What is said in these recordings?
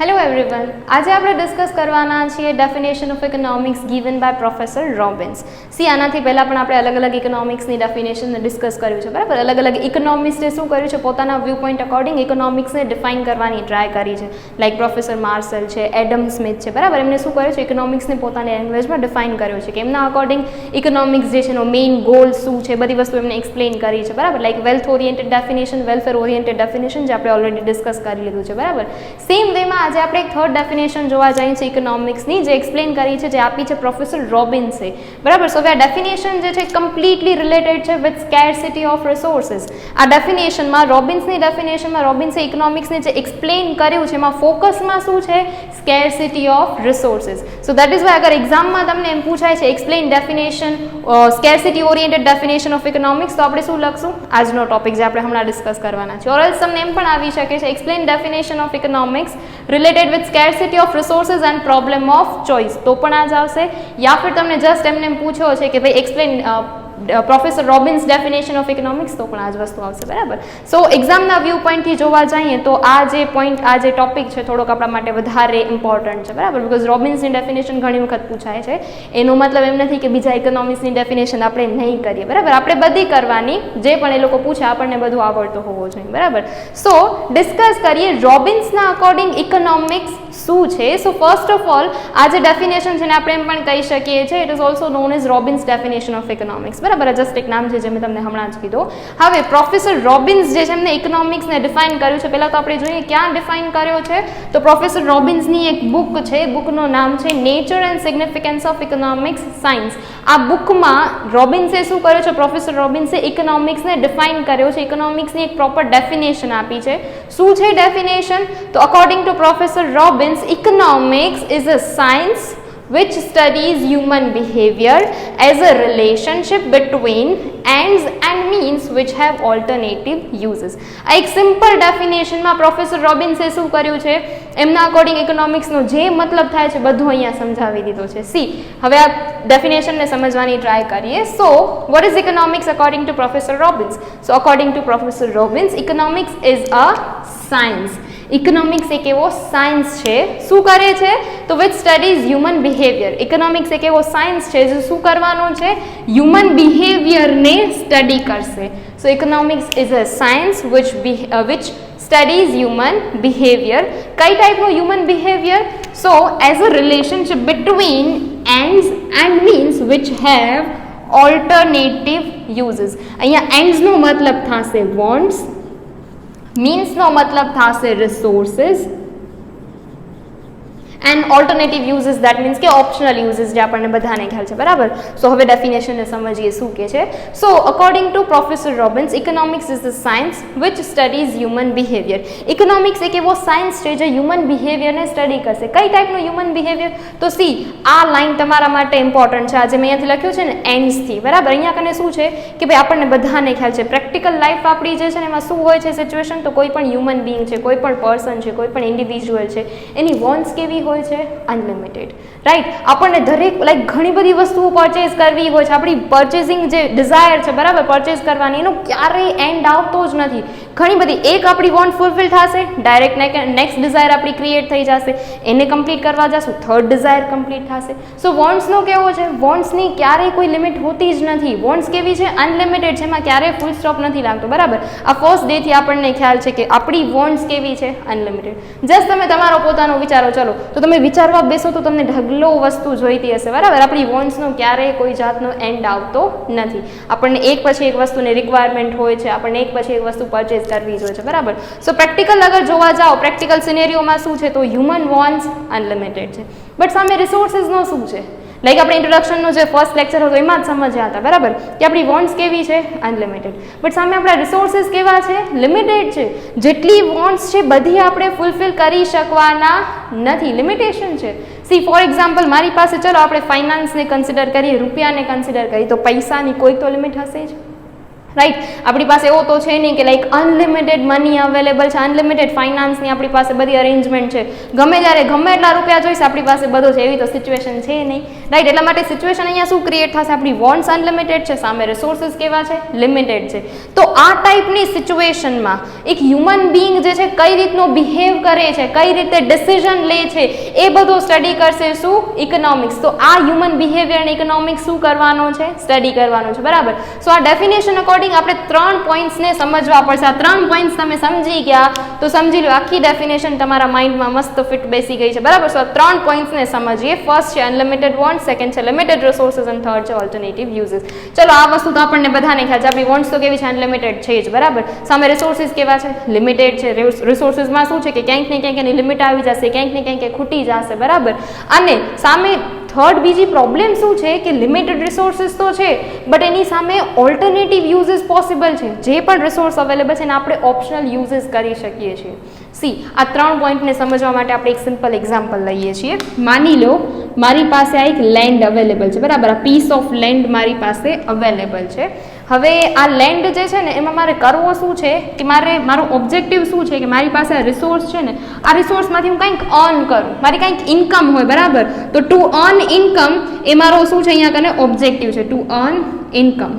Hello everyone, આજે આપણે discuss કરવાના છીએ definition of economics given by professor Robbins. આનાથી પહેલાં પણ આપણે અલગ અલગ ઇકોનોમિક્સની ડેફિનેશનને ડિસ્કસ કર્યું છે, બરાબર. અલગ અલગ ઇકોનોમિસ્ટે શું કર્યું છે, પોતાના વ્યૂ પોઈન્ટ અકોર્ડિંગ ઇકોનોમિક્સને ડિફાઇન કરવાની ટ્રાય કરી છે. લાઇક પ્રોફેસર માર્સેલ છે, એડમ સ્મિથ છે, બરાબર. એમને શું કર્યું છે, ઇકોનોમિક્સને પોતાની લેંગ્વેજમાં ડિફાઇન કર્યો છે કે એમના અકોર્ડિંગ ઇકોનોમિક્સ જે છે એનો મેઇન ગોલ શું છે, બધી વસ્તુ એમને એક્સપ્લેન કરી છે, બરાબર. Like wealth oriented definition, welfare oriented definition જે આપણે ઓલરેડી ડિસ્કસ કરી લીધું છે, બરાબર. સેમ વેમાં આજે આપણે એક થર્ડ ડેફિનેશન જોવા જઈએ છીએ ઇકોનોમિક્સની, જે એક્સપ્લેન કરી છે, જે આપી છે પ્રોફેસર રોબિન્સે, બરાબર. સો હવે આ ડેફિનેશન જે છે કમ્પ્લીટલી રિલેટેડ છે વિથ સ્કેર્સિટી ઓફ રિસોર્સિસ. આ ડેફિનેશનમાં રોબિન્સે ઇકોનોમિક્સને જે એક્સપ્લેન કર્યું છે એમાં ફોકસમાં શું છે, scarcity of resources. So that is why અગર એક્ઝામમાં તમને એમ પૂછાય છે explain definition scarcity oriented definition of economics, તો આપણે શું લખશું, આજનો ટોપિક જે આપણે હમણાં ડિસ્કસ કરવાના છે. ઓર એલ્સ તમને એમ પણ આવી શકે છે explain definition of economics related with scarcity of resources and problem of choice, તો પણ આ જ આવશે. યા ફિર તમને જસ્ટ એમને પૂછ્યો છે કે ભાઈ explain professor Robbins definition of economics, તો પણ આ જ વસ્તુ આવશે, બરાબર. સો એક્ઝામના વ્યૂ પોઈન્ટથી જોવા જઈએ તો આ જે ટોપિક છે થોડોક આપણા માટે વધારે ઇમ્પોર્ટન્ટ છે, બરાબર. બિકોઝ રોબિન્સની ડેફિનેશન ઘણી વખત પૂછાય છે. એનો મતલબ એમ નથી કે બીજા ઇકોનોમિક્સની ડેફિનેશન આપણે નહીં કરીએ, બરાબર. આપણે બધી કરવાની, જે પણ એ લોકો પૂછે આપણને બધું આવડતું હોવું જોઈએ, બરાબર. સો ડિસ્કસ કરીએ રોબિન્સના અકોર્ડિંગ ઇકોનોમિક્સ શું છે. સો ફર્સ્ટ ઓફ ઓલ આ જે ડેફિનેશન છે ને આપણે એમ પણ કહી શકીએ છીએ it is also known as Robbins definition of economics, બરાબર. જસ્ટ એક નામ છે જે મેં તમને હમણાં જ કીધું. હવે પ્રોફેસર રોબિન્સ જે છે એમને ઇકોનોમિક્સને ડિફાઇન કર્યું છે. પહેલાં તો આપણે જોઈએ ક્યાં ડિફાઇન કર્યો છે, તો પ્રોફેસર રોબિન્સની એક બુક છે, બુકનું નામ છે nature and significance of economics science. આ બુકમાં રોબિન્સે શું કર્યું છે, પ્રોફેસર રોબિન્સે ઇકોનોમિક્સને ડિફાઇન કર્યો છે, ઇકોનોમિક્સની એક પ્રોપર ડેફિનેશન આપી છે. શું છે ડેફિનેશન, તો according to professor Robbins economics is a science which studies human behavior as a relationship between ends and means which have alternative uses. આ એક સિમ્પલ ડેફિનેશનમાં પ્રોફેસર રોબિન્સે શું કર્યું છે, એમના અકોર્ડિંગ ઇકોનોમિક્સનો જે મતલબ થાય છે બધું અહીંયા સમજાવી દીધો છે. હવે આ ડેફિનેશનને સમજવાની ટ્રાય કરીએ. So what is economics according to professor Robbins? So according to professor Robbins economics is a science. Economics એક એવો સાયન્સ છે, શું કરે છે, તો which studies human behaviour. Economics એક એવો સાયન્સ છે જે શું કરવાનો છે, હ્યુમન બિહેવિયરને સ્ટડી કરશે. So economics is a science which studies human behavior. કઈ ટાઈપનું human behaviour? So as a relationship between ends and means which have alternative uses. અહીંયા એન્ડ્સનો મતલબ થશે wants, મીન્સનો મતલબ થશે resources, and alternative uses that means કે optional uses જે આપણને બધાને ખ્યાલ છે, બરાબર. સો હવે ડેફિનેશનને સમજીએ શું કે છે. So according to professor Robbins economics is the science which studies human behaviour. Economics એક એવો સાયન્સ છે જે હ્યુમન બિહેવિયરને સ્ટડી કરશે. કઈ ટાઈપનું હ્યુમન બિહેવિયર? તો આ લાઈન તમારા માટે ઇમ્પોર્ટન્ટ છે, આજે મેં અહીંયાથી લખ્યું છે ને એન્ડ્સથી, બરાબર. અહીંયા કને શું છે કે ભાઈ આપણને બધાને ખ્યાલ છે પ્રેક્ટિકલ લાઈફ આપણી જે છે ને એમાં શું હોય છે સિચ્યુએશન, તો કોઈ પણ હ્યુમન બિંગ છે, કોઈ પણ પર્સન છે, કોઈ પણ ઇન્ડિવિજ્યુઅલ છે, એની વોન્ટ્સ કેવી હોય છે, અનલિમિટેડ, રાઈટ. આપણને દરેક લાઈક ઘણી બધી વસ્તુઓ પરચેઝ કરવી હોય છે, આપણી પરચેઝિંગ જે ડિઝાયર છે, બરાબર, પરચેઝ કરવાની, એનો ક્યારેય એન્ડ આવતો જ નથી. ઘણી બધી, એક આપણી વોન્ટ ફૂલફિલ થશે, ડાયરેક્ટ નેક્સ્ટ ડિઝાયર આપણી ક્રિએટ થઈ જશે, એને કમ્પ્લીટ કરવા જશું, થર્ડ ડિઝાયર કમ્પ્લીટ થશે. સો વોન્ટ્સનો કેવો છે, વોન્ટ્સની ક્યારેય કોઈ લિમિટ હોતી જ નથી. વોન્ટ્સ કેવી છે, અનલિમિટેડ છે, એમાં ક્યારેય ફૂલ સ્ટોપ નથી લાગતો, બરાબર. આ ફર્સ્ટ ડેથી આપણને ખ્યાલ છે કે આપણી વોન્ટ્સ કેવી છે, અનલિમિટેડ. જસ્ટ તમે તમારો પોતાનો વિચારો, ચલો તો તમે વિચારવા બેસો તો તમને ઢગલો વસ્તુ જોઈતી હશે, બરાબર. આપણી વોન્ટ્સનો ક્યારેય કોઈ જાતનો એન્ડ આવતો નથી. આપણને એક પછી એક વસ્તુની રિક્વાયરમેન્ટ હોય છે, આપણને એક પછી એક વસ્તુ પરચેઝ કરવી જોઈએ છે, બરાબર. સો પ્રેક્ટિકલ અગર જોવા જાઓ, પ્રેક્ટિકલ સિનેરીઓમાં શું છે, તો હ્યુમન વોન્ટ્સ અનલિમિટેડ છે. બટ સામે રિસોર્સિસનો શું છે, લાઈક આપણે ઇન્ટ્રોડક્શનનો જે ફર્સ્ટ લેક્ચર હતો એમાં જ સમજ્યા હતા, બરાબર, કે આપણી વોન્ટ્સ કેવી છે, અનલિમિટેડ. બટ સામે આપણા રિસોર્સિસ કેવા છે, લિમિટેડ છે. જેટલી વોન્ટ્સ છે બધી આપણે ફૂલફિલ કરી શકવાના નથી, લિમિટેશન છે. ફોર એક્ઝામ્પલ મારી પાસે, ચલો આપણે ફાઇનાન્સને કન્સિડર કરીએ, રૂપિયાને કન્સિડર કરીએ, તો પૈસાની કોઈ તો લિમિટ હશે જ, રાઈટ. આપણી પાસે એવો તો છે નહીં કે લાઈક અનલિમિટેડ મની અવેલેબલ છે, અનલિમિટેડ ફાઇનાન્સની આપણી પાસે બધી અરેન્જમેન્ટ છે, ગમે ત્યારે ગમે એટલા રૂપિયા જોઈશે આપણી પાસે બધો છે, એવી તો સિચ્યુએશન છે નહીં. રાઈટ. એટલા માટે સિચ્યુએશન અહીંયા શું ક્રિએટ થશે, આપણી વોન્ટ્સ અનલિમિટેડ છે, સામે રિસોર્સિસ કેવા છે, લિમિટેડ છે. તો આ ટાઈપની સિચ્યુએશનમાં એક હ્યુમન બિંગ જે છે કઈ રીતનો બિહેવ કરે છે, કઈ રીતે ડિસિઝન લે છે, એ બધું સ્ટડી કરશે શું, ઇકોનોમિક્સ. તો આ હ્યુમન બિહેવિયર અને ઇકોનોમિક્સ શું કરવાનો છે, સ્ટડી કરવાનો છે. બરાબર. સો આ ડેફિનેશન અકોર્ડિંગ આપણે 3 પોઈન્ટ્સને સમજવા પડશે. આ 3 પોઈન્ટ્સ તમે સમજી ગયા તો સમજી લો આખી ડેફિનેશન તમારા માઇન્ડમાં મસ્ત ફિટ બેસી ગઈ છે. બરાબર. સો આ 3 પોઈન્ટ્સને સમજીએ. ફર્સ્ટ છે અનલિમિટેડ વોન્ટ્સ, સેકન્ડ છે લિમિટેડ રિસોર્સિસ અને થર્ડ છે ઓલ્ટરનેટિવ યુઝિસ. ચલો આ વસ્તુ તો આપણને બધાને ખ્યાલ છે. આપણી વોન્ટ્સ તો કેવી છે, અનલિમિટેડ છે જ. બરાબર. સામે રિસોર્સિસ કેવા છે, લિમિટેડ છે. રિસોર્સિસમાં શું છે કે ક્યાંક ને ક્યાંક એની લિમિટ આવી જશે, ક્યાંક ને ક્યાંક એ ખૂટી જશે. બરાબર. અને સામે થર્ડ બીજી પ્રોબ્લેમ શું છે કે લિમિટેડ રિસોર્સિસ તો છે બટ એની સામે ઓલ્ટરનેટિવ યુઝિસ પોસિબલ છે. જે પણ રિસોર્સ અવેલેબલ છે એને આપણે ઓપ્શનલ યુઝિસ કરી શકીએ છીએ. સી આ 3 પોઈન્ટને સમજવા માટે આપણે એક સિમ્પલ એક્ઝામ્પલ લઈએ છીએ. માની લો મારી પાસે આ એક લેન્ડ અવેલેબલ છે. બરાબર. આ પીસ ઓફ લેન્ડ મારી પાસે અવેલેબલ છે. હવે આ લેન્ડ જે છે ને એમાં મારે કરવો શું છે કે મારો ઓબ્જેક્ટિવ શું છે કે મારી પાસે આ રિસોર્સ છે ને, આ રિસોર્સમાંથી હું કંઈક અર્ન કરું, મારી કંઈક ઇન્કમ હોય. બરાબર. તો ટુ અર્ન ઇન્કમ એ મારો શું છે અહીંયા કને ઓબ્જેક્ટિવ છે. ટુ અર્ન ઇન્કમ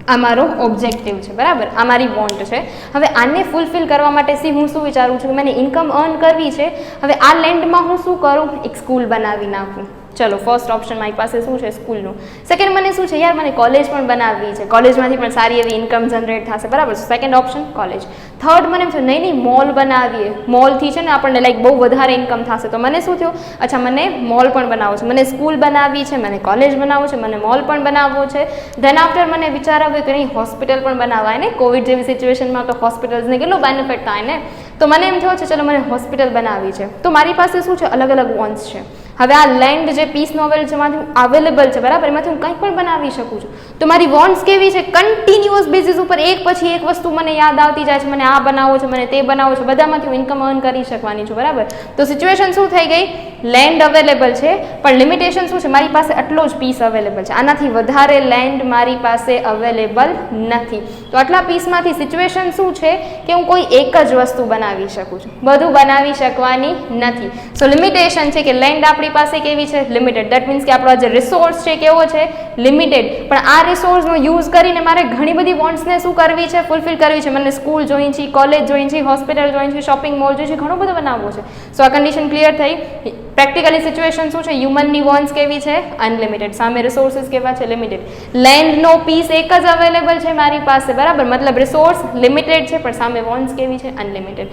આ મારો ઓબ્જેક્ટિવ છે. બરાબર. આ મારી વોન્ટ છે. હવે આને ફૂલફિલ કરવા માટે હું શું વિચારું છું કે મને ઇન્કમ અર્ન કરવી છે. હવે આ લેન્ડમાં હું શું કરું, એક સ્કૂલ બનાવી નાખું. ચલો ફર્સ્ટ ઓપ્શન મારી પાસે શું છે, સ્કૂલનું. સેકન્ડ મને શું છે યાર, મને કોલેજ પણ બનાવવી છે, કોલેજમાંથી પણ સારી એવી ઇન્કમ જનરેટ થશે. બરાબર. Second option college. થર્ડ મને એમ છે નહીં મોલ બનાવીએ, મોલથી છે ને આપણને લાઈક બહુ વધારે ઇન્કમ થશે. તો મને શું થયું, અચ્છા મને મોલ પણ બનાવવો છે, મને સ્કૂલ બનાવવી છે, મને કોલેજ બનાવવું છે, મને મોલ પણ બનાવવો છે. ધેન આફ્ટર મને વિચાર આવ્યો કે નહીં હોસ્પિટલ પણ બનાવાય ને, કોવિડ જેવી સિચ્યુએશનમાં તો હોસ્પિટલ્સને કેટલો બેનિફિટ થાય ને. તો મને એમ થયો છે ચલો મને હોસ્પિટલ બનાવવી છે. તો મારી પાસે શું છે, અલગ અલગ વોન્ટ્સ છે. હવે આ લેન્ડ જે પીસ નોવેલ જેમાંથી અવેલેબલ છે. બરાબર. એમાંથી હું કંઈ પણ બનાવી શકું છું. તો મારી વોન્ટ્સ કેવી છે, કન્ટિન્યુઅસ બેઝિસ ઉપર એક પછી એક વસ્તુ મને યાદ આવતી જાય છે, મને આ બનાવવો છે, મને તે બનાવવો છે, બધામાંથી હું ઇન્કમ અર્ન કરી શકવાની છું. બરાબર. તો સિચ્યુએશન શું થઈ ગઈ, લેન્ડ અવેલેબલ છે પણ લિમિટેશન શું છે, મારી પાસે આટલો જ પીસ અવેલેબલ છે, આનાથી વધારે લેન્ડ મારી પાસે અવેલેબલ નથી. તો આટલા પીસમાંથી સિચ્યુએશન શું છે કે હું કોઈ એક જ વસ્તુ બનાવી શકું છું, બધું બનાવી શકવાની નથી. સો લિમિટેશન છે કે લેન્ડ આપણી પાસે કેવી છે, લિમિટેડ. દેટ મીન્સ કે આપણો જે રિસોર્સ છે કેવો છે, લિમિટેડ. પણ આ રિસોર્સનો યુઝ કરીને મારે ઘણી બધી વોન્ટ્સને શું કરવી છે, ફૂલફિલ કરવી છે. મને સ્કૂલ જોઈ છે, કોલેજ જોઈ છે, હોસ્પિટલ જોઈ છે, શોપિંગ મોલ જોઈ છે, ઘણું બધું બનાવવું છે. સો આ કન્ડિશન ક્લિયર થઈ. પ્રેક્ટિકલી સિચ્યુએશન શું છે, હ્યુમનની વોન્ટ્સ કેવી છે, અનલિમિટેડ. સામે રિસોર્સિસ કેવા છે, લિમિટેડ. લેન્ડનો પીસ એક જ અવેલેબલ છે મારી પાસે. બરાબર. મતલબ રિસોર્સ લિમિટેડ છે પણ સામે વોન્ટ્સ કેવી છે, અનલિમિટેડ.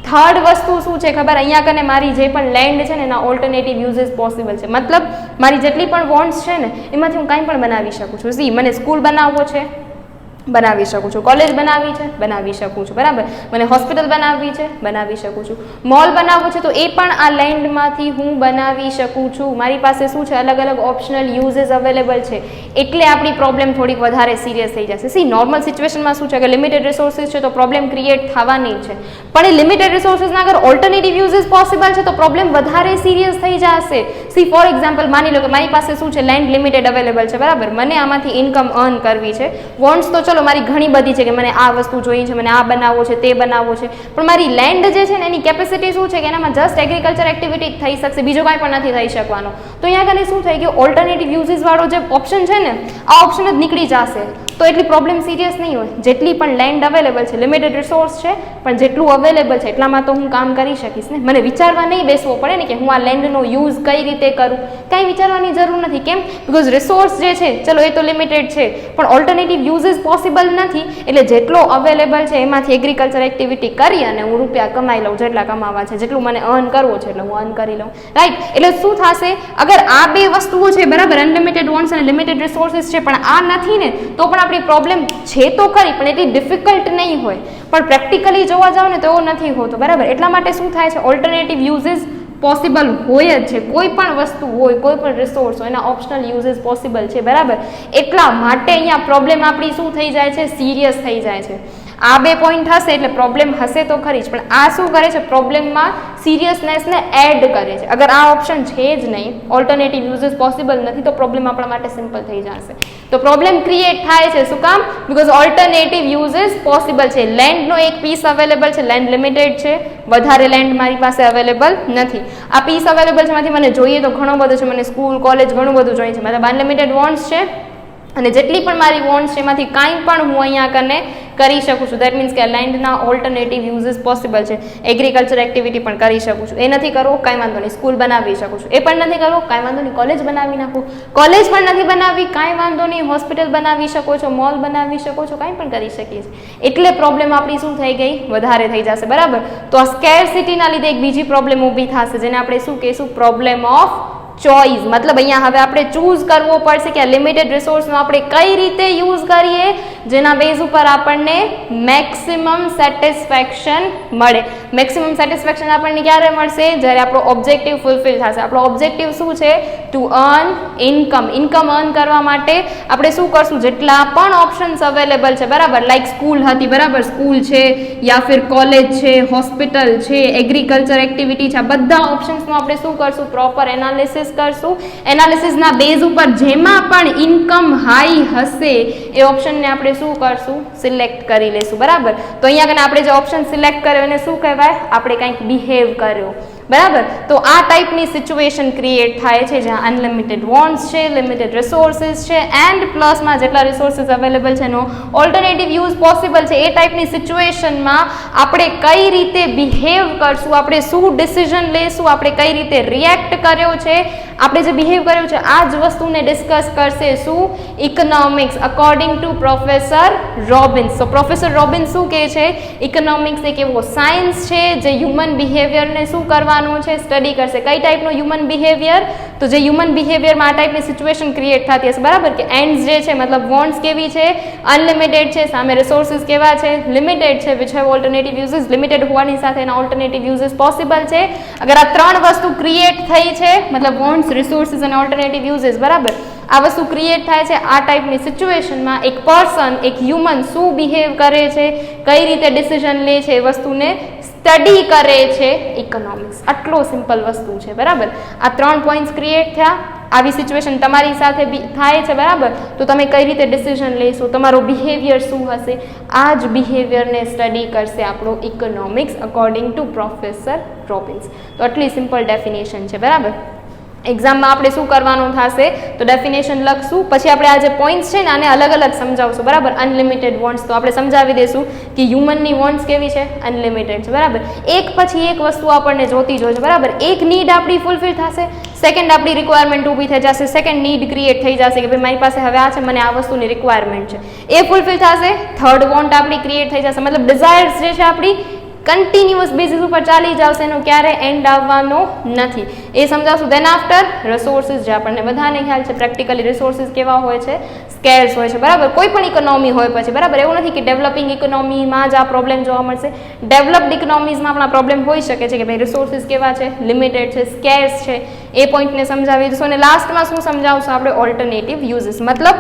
થર્ડ વસ્તુ શું છે ખબર, અહીંયા કને મારી જે પણ લેન્ડ છે ને એના ઓલ્ટરનેટિવ યુઝિસ પોસિબલ છે. મતલબ મારી જેટલી પણ વોન્ટ્સ છે ને એમાંથી હું કાંઈ પણ બનાવી શકું છું. સી મને સ્કૂલ બનાવવો છે, બનાવી શકું છું, કોલેજ બનાવવી છે, બનાવી શકું છું. બરાબર. મને હોસ્પિટલ બનાવવી છે, બનાવી શકું છું, મોલ બનાવવો છે તો એ પણ આ લેન્ડમાંથી હું બનાવી શકું છું. મારી પાસે શું છે, અલગ અલગ ઓપ્શનલ યુઝિસ અવેલેબલ છે. એટલે આપણી પ્રોબ્લેમ થોડીક વધારે સિરિયસ થઈ જશે. સી નોર્મલ સિચ્યુએશનમાં શું છે કે લિમિટેડ રિસોર્સિસ છે તો પ્રોબ્લેમ ક્રિએટ થવાની જ છે. પણ એ લિમિટેડ રિસોર્સિસના અગર ઓલ્ટરનેટિવ યુઝિસ પોસિબલ છે તો પ્રોબ્લેમ વધારે સિરિયસ થઈ જશે. સી ફોર એક્ઝામ્પલ માની લો કે મારી પાસે શું છે, લેન્ડ લિમિટેડ અવેલેબલ છે. બરાબર. મને આમાંથી ઇન્કમ અર્ન કરવી છે. વોન્ટ્સ તો ચલો મારી ઘણી બધી છે કે મને આ વસ્તુ જોઈએ છે, મને આ બનાવવો છે, તે બનાવવો છે. પણ મારી લેન્ડ જે છે ને એની કેપેસિટી શું છે કે એનામાં જસ્ટ એગ્રીકલ્ચર એક્ટિવિટી થઈ શકશે, બીજો કાંઈ પણ નથી થઈ શકવાનો. તો અહીંયા કને શું થઈ ગયું, ઓલ્ટરનેટિવ યુઝિસ વાળો જે ઓપ્શન છે ને આ ઓપ્શન જ નીકળી જશે. તો એટલી પ્રોબ્લેમ સિરિયસ નહીં હોય. જેટલી પણ લેન્ડ અવેલેબલ છે, લિમિટેડ રિસોર્સ છે પણ જેટલું અવેલેબલ છે એટલામાં તો હું કામ કરી શકીશ ને. મને વિચારવા નહીં બેસવો પડે ને કે હું આ લેન્ડનો યુઝ કઈ રીતે કરું, કાંઈ વિચારવાની જરૂર નથી. કેમ, બિકોઝ રિસોર્સ જે છે ચલો એ તો લિમિટેડ છે પણ ઓલ્ટરનેટિવ યુઝિસ પોસિબલ નથી. એટલે જેટલો અવેલેબલ છે એમાંથી એગ્રીકલ્ચર એક્ટિવિટી કરી અને હું રૂપિયા કમાઈ લઉં, જેટલા કમાવા છે, જેટલું મને અર્ન કરવો છે એટલે હું અર્ન કરી લઉં. રાઈટ. એટલે શું થશે, અગર આ બે વસ્તુઓ છે બરાબર, અનલિમિટેડ વોન્ટ્સ અને લિમિટેડ રિસોર્સિસ છે પણ આ નથી ને તો પણ આપણી પ્રોબ્લેમ છે તો ખરી પણ એટલી ડિફિકલ્ટ નહીં હોય. પણ પ્રેક્ટિકલી જોવા જાવ ને તો એવું નથી હોતું. બરાબર. એટલા માટે શું થાય છે, ઓલ્ટરનેટિવ યુઝિસ પોસિબલ હોય જ છે. કોઈ પણ વસ્તુ હોય, કોઈ પણ રિસોર્સ હોય એના ઓપ્શનલ યુઝિસ પોસિબલ છે. બરાબર. એટલા માટે અહીંયા પ્રોબ્લેમ આપણી શું થઈ જાય છે, સિરિયસ થઈ જાય છે. આ બે પોઈન્ટ હશે એટલે પ્રોબ્લેમ હશે તો ખરી જ, પણ આ શું કરે છે, પ્રોબ્લેમમાં સિરિયસનેસને એડ કરે છે. અગર આ ઓપ્શન છે જ નહીં, ઓલ્ટરનેટિવ યુઝિસ પોસિબલ નથી, તો પ્રોબ્લેમ આપણા માટે સિમ્પલ થઈ જશે. તો પ્રોબ્લેમ ક્રિએટ થાય છે, શું કામ? બીકોઝ ઓલ્ટરનેટિવ યુઝિસ પોસિબલ છે. લેન્ડનો એક પીસ અવેલેબલ છે, લેન્ડ લિમિટેડ છે, વધારે લેન્ડ મારી પાસે અવેલેબલ નથી. આ પીસ અવેલેબલ છે માંથી મને જોઈએ તો ઘણો બધો છે, મને સ્કૂલ કોલેજ ઘણું બધું જોઈએ છે, મતલબ અનલિમિટેડ વોન્ટ્સ છે, અને જેટલી પણ મારી વોન્ટ્સ છે એમાંથી કાંઈ પણ હું અહીંયા કને કરી શકું છું. દેટ મીન્સ કે લેન્ડના ઓલ્ટરનેટિવ યુઝિસ પોસિબલ છે. એગ્રીકલ્ચર એક્ટિવિટી પણ કરી શકું છું, એ નથી કરવું કાંઈ વાંધો નહીં, સ્કૂલ બનાવી શકું છું, એ પણ નથી કરવું કાંઈ વાંધો નહીં, કોલેજ બનાવી નાખું, કોલેજ પણ નથી બનાવવી કાંઈ વાંધો નહીં, હોસ્પિટલ બનાવી શકો છો, મોલ બનાવી શકો છો, કાંઈ પણ કરી શકીએ છીએ. એટલે પ્રોબ્લેમ આપણી શું થઈ ગઈ, વધારે થઈ જશે, બરાબર. તો આ સ્કેરસિટીના લીધે એક બીજી પ્રોબ્લેમ ઊભી થશે, જેને આપણે શું કહીશું, પ્રોબ્લેમ ઓફ ચોઇસ. મતલબ અહીંયા હવે આપણે ચૂઝ કરવો પડશે કે આ લિમિટેડ રિસોર્સનો આપણે કઈ રીતે યુઝ કરીએ જેના બેઝ ઉપર આપણને મેક્સિમમ સેટિસ્ફેક્શન મળે. મેક્સિમમ સેટિસ્ફેક્શન આપણને ક્યારે મળશે? જ્યારે આપણો ઓબ્જેક્ટિવ ફૂલફિલ થશે. આપણો ઓબ્જેક્ટિવ શું છે? To earn income. Income earn કરવા માટે આપણે શું કરશું? જેટલા પણ ઓપ્શન્સ અવેલેબલ છે, બરાબર, લાઈક સ્કૂલ હતી, બરાબર, સ્કૂલ છે યા ફિર કોલેજ છે, હોસ્પિટલ છે, એગ્રીકલ્ચર એક્ટિવિટી છે, આ બધા ઓપ્શન્સનું આપણે શું કરશું? પ્રોપર એનાલિસિસ કરશું. એનાલિસિસના બેઝ ઉપર જેમાં પણ ઇન્કમ હાઈ હશે એ ઓપ્શનને આપણે શું કરશું? સિલેક્ટ કરી લેશું, બરાબર. તો અહીંયા કને આપણે જે ઓપ્શન સિલેક્ટ કર્યો એને શું કહેવાય? આપણે કંઈક બિહેવ કર્યો, બરાબર. તો આ ટાઈપની સિચ્યુએશન ક્રિએટ થાય છે જ્યાં અનલિમિટેડ વોન્ટ્સ છે, લિમિટેડ રિસોર્સિસ છે, એન્ડ પ્લસમાં જેટલા રિસોર્સિસ અવેલેબલ છે એનો ઓલ્ટરનેટિવ યુઝ પોસિબલ છે. એ ટાઈપની સિચ્યુએશનમાં આપણે કઈ રીતે બિહેવ કરશું, આપણે શું ડિસિઝન લેશું, આપણે કઈ રીતે રિએક્ટ કર્યો છે, આપણે જે બિહેવ કર્યું છે આ જ વસ્તુને ડિસ્કસ કરશે શું? Economics according to professor Robbins. તો પ્રોફેસર રોબિન્સ શું કહે છે? ઇકોનોમિક્સ એક એવો સાયન્સ છે જે હ્યુમન બિહેવિયરને શું કરવાનું છે? સ્ટડી કરશે. કઈ ટાઈપનો હ્યુમન બિહેવિયર? તો જે હ્યુમન બિહેવિયરમાં આ ટાઈપની સિચ્યુએશન ક્રિએટ થતી હશે, બરાબર, કે એન્ડ્સ જે છે મતલબ વોન્ટ્સ કેવી છે? અનલિમિટેડ છે, સામે રિસોર્સિસ કેવા છે? લિમિટેડ છે, which have alternative uses. Limited હોવાની સાથે એના ઓલ્ટરનેટિવ યુઝિસ પોસિબલ છે. અગર આ ત્રણ વસ્તુ ક્રિએટ થઈ છે, મતલબ વોન્ટ્સ, રિસોર્સિસ અને ઓલ્ટરનેટિવ યુઝિસ, બરાબર, આ વસ્તુ ક્રિએટ થાય છે આ ટાઈપની સિચ્યુએશનમાં એક પર્સન, એક હ્યુમન શું બિહેવ કરે છે, કઈ રીતે ડિસિઝન લે છે, એ વસ્તુને સ્ટડી કરે છે ઇકોનોમિક્સ. આટલો સિમ્પલ વસ્તુ છે, બરાબર. આ ત્રણ પોઈન્ટ્સ ક્રિએટ થયા. આવી સિચ્યુએશન તમારી સાથે થાય છે, બરાબર, તો તમે કઈ રીતે ડિસિઝન લેશો, તમારો બિહેવિયર શું હશે, આ જ બિહેવિયરને સ્ટડી કરશે આપણો economics according to professor Robbins. તો આટલી સિમ્પલ ડેફિનેશન છે, બરાબર. એક્ઝામમાં આપણે શું કરવાનું થશે? તો ડેફિનેશન લખશું, પછી આપણે આ જે પોઈન્ટ્સ છે ને આને અલગ અલગ સમજાવશું, બરાબર. અનલિમિટેડ વોન્ટ્સ તો આપણે સમજાવી દઈશું કે હ્યુમનની વોન્ટ્સ કેવી છે? અનલિમિટેડ છે, બરાબર. એક પછી એક વસ્તુ આપણને જોતી જ હોય છે, બરાબર. એક નીડ આપણી ફૂલફિલ થશે, સેકન્ડ આપણી રિક્વાયરમેન્ટ ઊભી થઈ જશે, સેકન્ડ નીડ ક્રિએટ થઈ જશે કે ભાઈ મારી પાસે હવે આ છે, મને આ વસ્તુની રિક્વાયરમેન્ટ છે, એ ફૂલફિલ થશે. થર્ડ વોન્ટ આપણી ક્રિએટ થઈ જશે, મતલબ ડિઝાયર્સ જે છે આપણી કન્ટિન્યુઅસ બેઝિસ ઉપર ચાલી જ આવશે, એનો ક્યારે એન્ડ આવવાનો નથી, એ સમજાવશું. દેન આફ્ટર રિસોર્સિસ, જે આપણને બધાને ખ્યાલ છે પ્રેક્ટિકલી રિસોર્સિસ કેવા હોય છે? સ્કેર્સ હોય છે, બરાબર. કોઈ પણ ઇકોનોમી હોય પછી, બરાબર, એવું નથી કે ડેવલપિંગ ઇકોનોમીમાં જ આ પ્રોબ્લેમ જોવા મળશે. ડેવલપ્ડ ઇકોનોમીઝમાં પણ આ પ્રોબ્લેમ હોઈ શકે છે કે ભાઈ રિસોર્સિસ કેવા છે? લિમિટેડ છે, સ્કેર્સ છે, એ પોઈન્ટને સમજાવી દઈશું. અને લાસ્ટમાં શું સમજાવશું આપણે? Alternative uses. મતલબ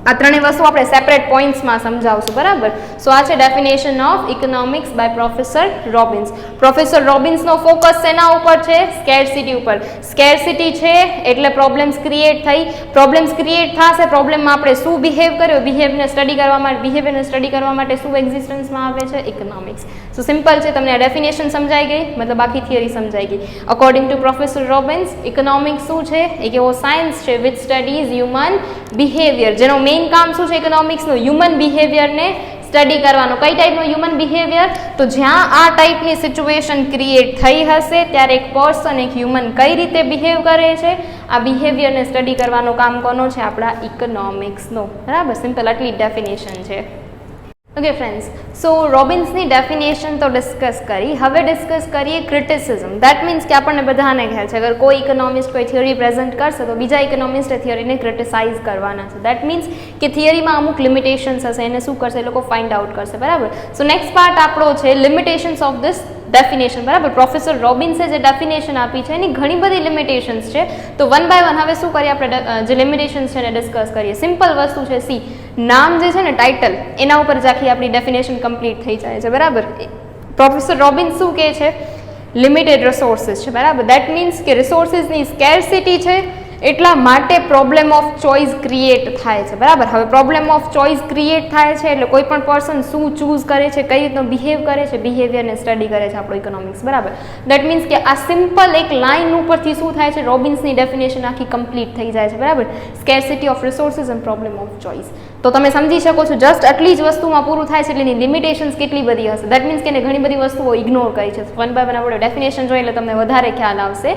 આ ત્રણેય વસ્તુ આપણે સેપરેટ પોઈન્ટ્સમાં સમજાવશું, બરાબર. સો આ છે definition of economics by professor Robbins. Professor રોબિન્સનો ફોકસ શેના ઉપર છે? સ્કેરસિટી ઉપર. સ્કેરસિટી છે એટલે પ્રોબ્લેમ્સ ક્રિએટ થઈ, પ્રોબ્લેમ્સ ક્રિએટ થશે, પ્રોબ્લેમમાં આપણે શું બિહેવ કર્યો, બિહેવિયરને સ્ટડી કરવા માટે શું એક્ઝિસ્ટન્સમાં આવે છે? ઇકોનોમિક્સ. સો સિમ્પલ છે. તમને આ ડેફિનેશન સમજાઈ ગઈ, મતલબ આખી થિયરી સમજાઈ ગઈ. According to professor Robbins, economics શું છે? એક એવો સાયન્સ છે વિચ સ્ટડીઝ હ્યુમન બિહેવિયર, જેનો મેઇન કામ શું છે ઇકોનોમિક્સનું? હ્યુમન બિહેવિયરને સ્ટડી કરવાનો. કઈ ટાઈપનું હ્યુમન બિહેવિયર? તો જ્યાં આ ટાઈપની સિચ્યુએશન ક્રિએટ થઈ હશે ત્યારે એક પર્સન, એક હ્યુમન કઈ રીતે બિહેવ કરે છે, આ બિહેવિયરને સ્ટડી કરવાનું કામ કોનો છે? આપણા ઇકોનોમિક્સનો, બરાબર. સિમ્પલ આટલી ડેફિનેશન છે. ઓકે ફ્રેન્ડ્સ, સો રોબિન્સની ડેફિનેશન તો ડિસ્કસ કરી. હવે ડિસ્કસ કરીએ ક્રિટિસિઝમ. દેટ મીન્સ કે આપણને બધાને ખ્યાલ છે અગર કોઈ ઇકોનોમિસ્ટ કોઈ થિયરી પ્રેઝન્ટ કરશે તો બીજા ઇકોનોમિસ્ટ એ થિયરીને ક્રિટિસાઇઝ કરવાના છે. દેટ મીન્સ કે થિયરીમાં અમુક લિમિટેશન્સ હશે, એને શું કરશે? એ લોકો ફાઇન્ડ આઉટ કરશે, બરાબર. સો નેક્સ્ટ પાર્ટ આપણો છે લિમિટેશન્સ ઓફ ધીસ ડેફિનેશન, બરાબર. પ્રોફેસર રોબિન્સે જે ડેફિનેશન આપી છે એની ઘણી બધી લિમિટેશન્સ છે. તો વન બાય વન હવે શું કરીએ આપણે, જે લિમિટેશન્સ છે એને ડિસ્કસ કરીએ. સિમ્પલ વસ્તુ છે, સી નામ જે છે ને, ટાઇટલ, એના ઉપર જ આખી આપણી ડેફિનેશન કમ્પ્લીટ થઈ જાય છે, બરાબર. પ્રોફેસર રોબિન્સ શું કહે છે? લિમિટેડ રિસોર્સિસ છે, બરાબર. દેટ મીન્સ કે રિસોર્સિસની સ્કેર્સિટી છે, એટલા માટે પ્રોબ્લેમ ઓફ ચોઇસ ક્રિએટ થાય છે, બરાબર. હવે પ્રોબ્લેમ ઓફ ચોઇસ ક્રિએટ થાય છે એટલે કોઈ પણ પર્સન શું ચૂઝ કરે છે, કઈ રીતનો બિહેવ કરે છે, બિહેવિયરને સ્ટડી કરે છે આપણો ઇકોનોમિક્સ, બરાબર. દેટ મીન્સ કે આ સિમ્પલ એક લાઇન ઉપરથી શું થાય છે, રોબિન્સની ડેફિનેશન આખી કમ્પ્લીટ થઈ જાય છે, બરાબર. Scarcity of resources and problem of choice. તો તમે સમજી શકો છો જસ્ટ આટલી જ વસ્તુમાં પૂરું થાય છે એટલે એની લિમિટેશન્સ કેટલી બધી હશે. દેટ મીન્સ કે એને ઘણી બધી વસ્તુઓ ઇગ્નોર કરી છે. વન બાય વન આપણે ડેફિનેશન જોઈએ એટલે તમને વધારે ખ્યાલ આવશે.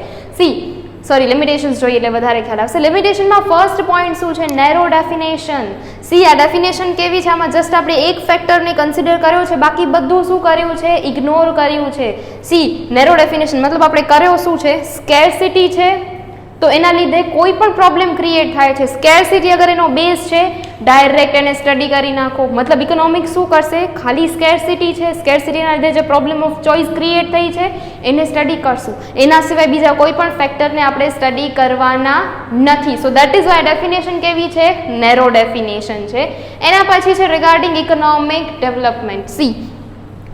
લિમિટેશન્સ જોઈએ એટલે વધારે ખ્યાલ આવશે. લિમિટેશનમાં ફર્સ્ટ પોઈન્ટ શું છે? Narrow definition. આ ડેફિનેશન કેવી છે? આમાં જસ્ટ આપણે એક ફેક્ટરને કન્સિડર કર્યો છે, બાકી બધું શું કર્યું છે? ઇગ્નોર કર્યું છે. નેરો ડેફિનેશન મતલબ આપણે કર્યો શું છે? સ્કેર્સિટી છે, તો એના લીધે કોઈ પણ પ્રોબ્લેમ ક્રિએટ થાય છે. સ્કેર્સિટી અગર એનો બેઝ છે, ડાયરેક્ટ એને સ્ટડી કરી નાખો. મતલબ ઇકોનોમિક્સ શું કરશે? ખાલી સ્કેર્સિટી છે, સ્કેર્સિટીના લીધે જે પ્રોબ્લેમ ઓફ ચોઇસ ક્રિએટ થઈ છે એને સ્ટડી કરશું. એના સિવાય બીજા કોઈ પણ ફેક્ટરને આપણે સ્ટડી કરવાના નથી. So that is why definition કેવી છે? નેરો ડેફિનેશન છે. એના પછી છે રિગાર્ડિંગ ઇકોનોમિક ડેવલપમેન્ટ.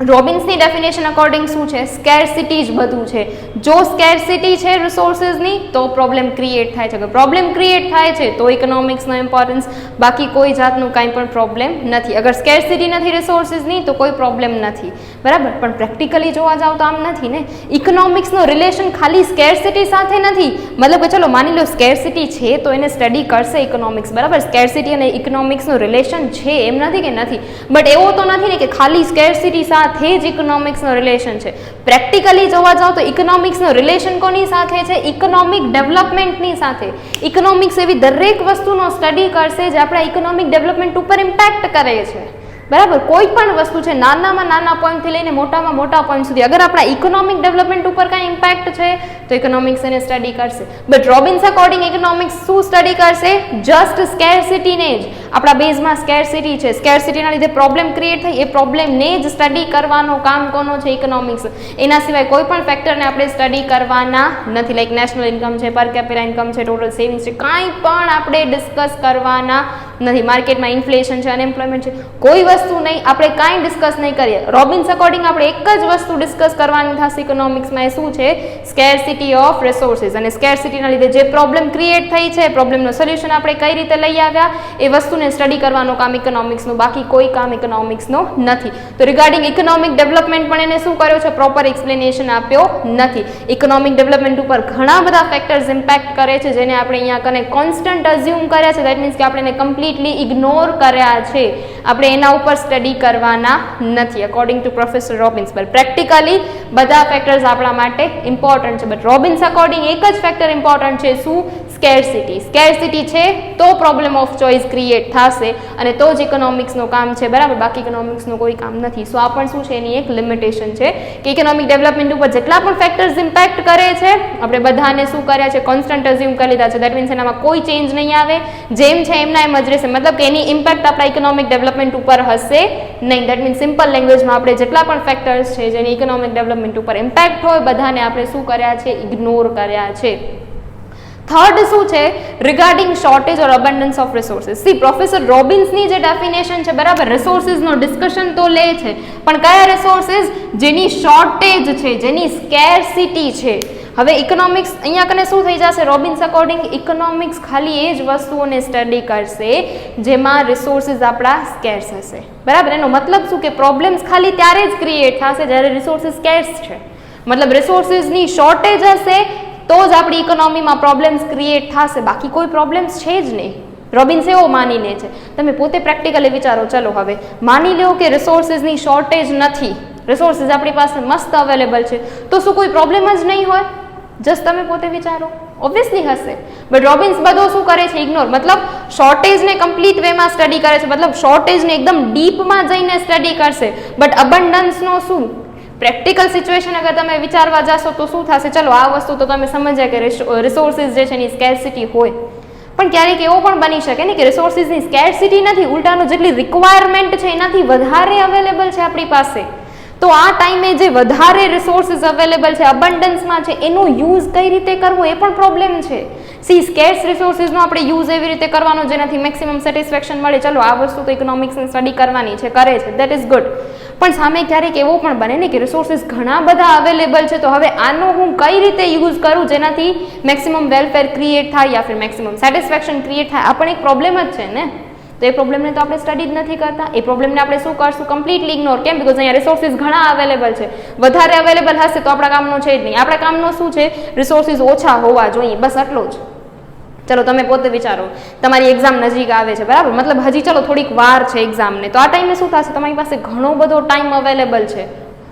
રોબિન્સની ડેફિનેશન અકોર્ડિંગ શું છે? સ્કેર્સિટી જ બધું છે. જો સ્કેર્સિટી છે રિસોર્સિસની તો પ્રોબ્લેમ ક્રિએટ થાય છે. પ્રોબ્લેમ ક્રિએટ થાય છે તો ઇકોનોમિક્સનો ઇમ્પોર્ટન્સ, બાકી કોઈ જાતનું કાંઈ પણ પ્રોબ્લેમ નથી. અગર સ્કેર્સિટી નથી રિસોર્સિસની તો કોઈ પ્રોબ્લેમ નથી, બરાબર. પણ પ્રેક્ટિકલી જોવા જાવ તો આમ નથી ને. ઇકોનોમિક્સનો રિલેશન ખાલી સ્કેર્સિટી સાથે નથી. મતલબ કે ચલો માની લો સ્કેર્સિટી છે તો એને સ્ટડી કરશે ઇકોનોમિક્સ, બરાબર. સ્કેર્સિટી અને ઇકોનોમિક્સનું રિલેશન છે, એમ નથી કે નથી. બટ એવો તો નથી ને કે ખાલી સ્કેર્સિટી સાથે જ ઇકોનોમિક્સનો રિલેશન છે. પ્રેક્ટિકલી જોવા જાવ તો ઇકોનોમિક્સનો રિલેશન કોની સાથે છે? ઇકોનોમિક ડેવલપમેન્ટની સાથે. ઇકોનોમિક્સ એવી દરેક વસ્તુનો સ્ટડી કરશે જે આપણા ઇકોનોમિક ડેવલપમેન્ટ ઉપર ઇમ્પેક્ટ કરે છે, બરાબર. કોઈ પણ વસ્તુ છે, નાનામાં નાના પોઈન્ટથી લઈને મોટામાં મોટા પોઈન્ટ સુધી, અગર આપણા ઇકોનોમિક ડેવલપમેન્ટ ઉપર કાંઈ ઇમ્પેક્ટ છે તો ઇકોનોમિક્સ એને સ્ટડી કરશે. બટ રોબિન્સ અકોર્ડિંગ ઇકોનોમિક્સ શું સ્ટડી કરશે? જસ્ટ સ્કેર્સિટીને જ. આપણા બેઝમાં સ્કેર્સિટી છે, સ્કેર્સિટીના લીધે પ્રોબ્લેમ ક્રિએટ થઈ, એ પ્રોબ્લેમને જ સ્ટડી કરવાનો કામ કોનો છે? ઇકોનોમિક્સ. એના સિવાય કોઈ પણ ફેક્ટરને આપણે સ્ટડી કરવાના નથી. લાઈક નેશનલ ઇન્કમ છે, પર કેપિટા ઇન્કમ છે, ટોટલ સેવિંગ્સ છે, કાંઈ પણ આપણે ડિસ્કસ કરવાના નથી. માર્કેટમાં ઇન્ફ્લેશન છે, અનએમ્પ્લોયમેન્ટ છે, કોઈ વસ્તુ નહીં, આપણે કાંઈ ડિસ્કસ નહીં કરીએ. રોબિન્સ અકોર્ડિંગ આપણે એક જ વસ્તુ ડિસ્કસ કરવાની થશે ઇકોનોમિક્સમાં, એ શું છે? Scarcity of resources. અને સ્કેર્સિટીના લીધે જે પ્રોબ્લેમ ક્રિએટ થઈ છે, પ્રોબ્લેમનો સોલ્યુશન આપણે કઈ રીતે લઈ આવ્યા, એ વસ્તુને સ્ટડી કરવાનું કામ ઇકોનોમિક્સનું, બાકી કોઈ કામ ઇકોનોમિક્સનો નથી. તો રિગાર્ડિંગ ઇકોનોમિક ડેવલપમેન્ટ પણ એને શું કર્યો છે? પ્રોપર એક્સપ્લેનેશન આપ્યો નથી. ઇકોનોમિક ડેવલપમેન્ટ ઉપર ઘણા બધા ફેક્ટર્સ ઇમ્પેક્ટ કરે છે, જેને આપણે અહીંયા કને કોન્સ્ટન્ટ અઝ્યુમ કર્યા છે. દેટ મીન્સ કે આપણે એને કમ્પ્લીટલી ઇગ્નોર કર્યા છે. આપણે એના ઉપર સ્ટડી કરવાના નથી અકોર્ડિંગ ટુ પ્રોફેસર રોબિન્સ. પર પ્રેક્ટિકલી બધા ફેક્ટર્સ આપણા માટે ઇમ્પોર્ટન્ટ છે. બટ રોબિન્સ અકોર્ડિંગ એક જ ફેક્ટર ઇમ્પોર્ટન્ટ છે. શું? સ્કેર્સિટી. સ્કેર્સિટી છે તો પ્રોબ્લેમ ઓફ ચોઇસ ક્રિએટ થશે અને તો જ ઇકોનોમિક્સનું કામ છે, બરાબર. બાકી ઇકોનોમિક્સનું કોઈ કામ નથી. સો આ પણ શું છે? એની એક લિમિટેશન છે કે ઇકોનોમિક ડેવલપમેન્ટ ઉપર જેટલા પણ ફેક્ટર્સ ઇમ્પેક્ટ કરે છે આપણે બધાને શું કર્યા છે? કોન્સ્ટન્ટ અઝ્યુમ કરી લીધા છે. દેટ મીન્સ એનામાં કોઈ ચેન્જ નહીં આવે, જેમ છે એમના એમ જ રહેશે. મતલબ કે એની ઇમ્પેક્ટ આપણા ઇકોનોમિક ડેવલપમેન્ટ ઉપર હશે નહીં. દેટ મીન્સ સિમ્પલ લેંગ્વેજમાં આપણે જેટલા પણ ફેક્ટર્સ છે જેની ઇકોનોમિક ડેવલપમેન્ટ ઉપર ઇમ્પેક્ટ હોય બધાને આપણે શું કર્યા છે? ઇગ્નોર કર્યા છે. થર્ડ શું છે? Regarding shortage or abundance of resources. Professor રોબિન્સની જે ડેફિનેશન છે, બરાબર, રિસોર્સિસનો ડિસ્કશન તો લે છે, પણ કયા રિસોર્સિસ? જેની શોર્ટેજ છે, જેની સ્કેર્સિટી છે. હવે ઇકોનોમિક્સ અહીંયા કને શું થઈ જશે? રોબિન્સ અકોર્ડિંગ ઇકોનોમિક્સ ખાલી એ જ વસ્તુઓને સ્ટડી કરશે જેમાં રિસોર્સિસ આપણા સ્કેર્સ હશે, બરાબર. એનો મતલબ શું? કે પ્રોબ્લેમ્સ ખાલી ત્યારે જ ક્રિએટ થશે જ્યારે રિસોર્સિસ સ્કેર્સ છે. મતલબ રિસોર્સિસની શોર્ટેજ હશે તો જ આપણી ઇકોનોમીમાં પ્રોબ્લેમ્સ ક્રિએટ થશે, બાકી કોઈ પ્રોબ્લેમ્સ છે જ નહીં. રોબિન્સ એવો માની લે છે. તમે પોતે પ્રેક્ટિકલી વિચારો. ચલો હવે માની લો કે રિસોર્સિસની શોર્ટેજ નથી, રિસોર્સિસ આપણી પાસે મસ્ત અવેલેબલ છે, તો શું કોઈ પ્રોબ્લેમ જ નહીં હોય? જસ્ટ તમે પોતે વિચારો. ઓબ્વિયસલી હશે. બટ રોબિન્સ બધો શું કરે છે? ઇગ્નોર. મતલબ શોર્ટેજને કમ્પ્લીટ વેમાં સ્ટડી કરે છે, મતલબ શોર્ટેજને એકદમ ડીપમાં જઈને સ્ટડી કરશે. બટ અબન્ડન્સનો શું? પ્રેક્ટિકલ સિચ્યુએશન અગર તમે વિચારવા જશો તો શું થશે? ચલો આ વસ્તુ તો તમે સમજ્યા કે રિસોર્સિસ જે છે એની સ્કેર્સિટી હોય, પણ ક્યારેક એવો પણ બની શકે ને કે રિસોર્સિસની સ્કેર્સિટી નથી, ઉલટાનું જેટલી રિક્વાયરમેન્ટ છે એનાથી વધારે અવેલેબલ છે આપણી પાસે. તો આ ટાઈમે જે વધારે રિસોર્સિસ અવેલેબલ છે, અબન્ડન્સમાં છે, એનો યુઝ કઈ રીતે કરવો એ પણ પ્રોબ્લેમ છે. સી સ્કેર્સ રિસોર્સિસનો આપણે યુઝ એવી રીતે કરવાનો જેનાથી મેક્સિમમ સેટિસ્ફેક્શન મળે. ચલો આ વસ્તુ તો ઇકોનોમિક્સની સ્ટડી કરવાની છે, કરે છે, દેટ ઇઝ ગુડ. પણ સામે ક્યારેક એવો પણ બને ને કે રિસોર્સિસ ઘણા બધા અવેલેબલ છે, તો હવે આનો હું કઈ રીતે યુઝ કરું જેનાથી મેક્સિમમ વેલફેર ક્રિએટ થાય યા ફિર મેક્સિમમ સેટિસ્ફેક્શન ક્રિએટ થાય. આ પણ એક પ્રોબ્લેમ જ છે ને. તો એ પ્રોબ્લેમને તો આપણે સ્ટડી જ નથી કરતા. એ પ્રોબ્લેમને આપણે શું કરશું? Completely ignore. કેમ? બીકોઝ અહીંયા રિસોર્સિસ ઘણા અવેલેબલ છે. વધારે અવેલેબલ હશે તો આપણા કામનો છે જ નહીં. આપણા કામનો શું છે? રિસોર્સિસ ઓછા હોવા જોઈએ, બસ આટલો જ. ચલો તમે પોતે વિચારો, તમારી એક્ઝામ નજીક આવે છે, બરાબર? મતલબ હજી ચલો થોડીક વાર છે એક્ઝામને, તો આ ટાઈમે શું થશે? તમારી પાસે ઘણો બધો ટાઈમ અવેલેબલ છે,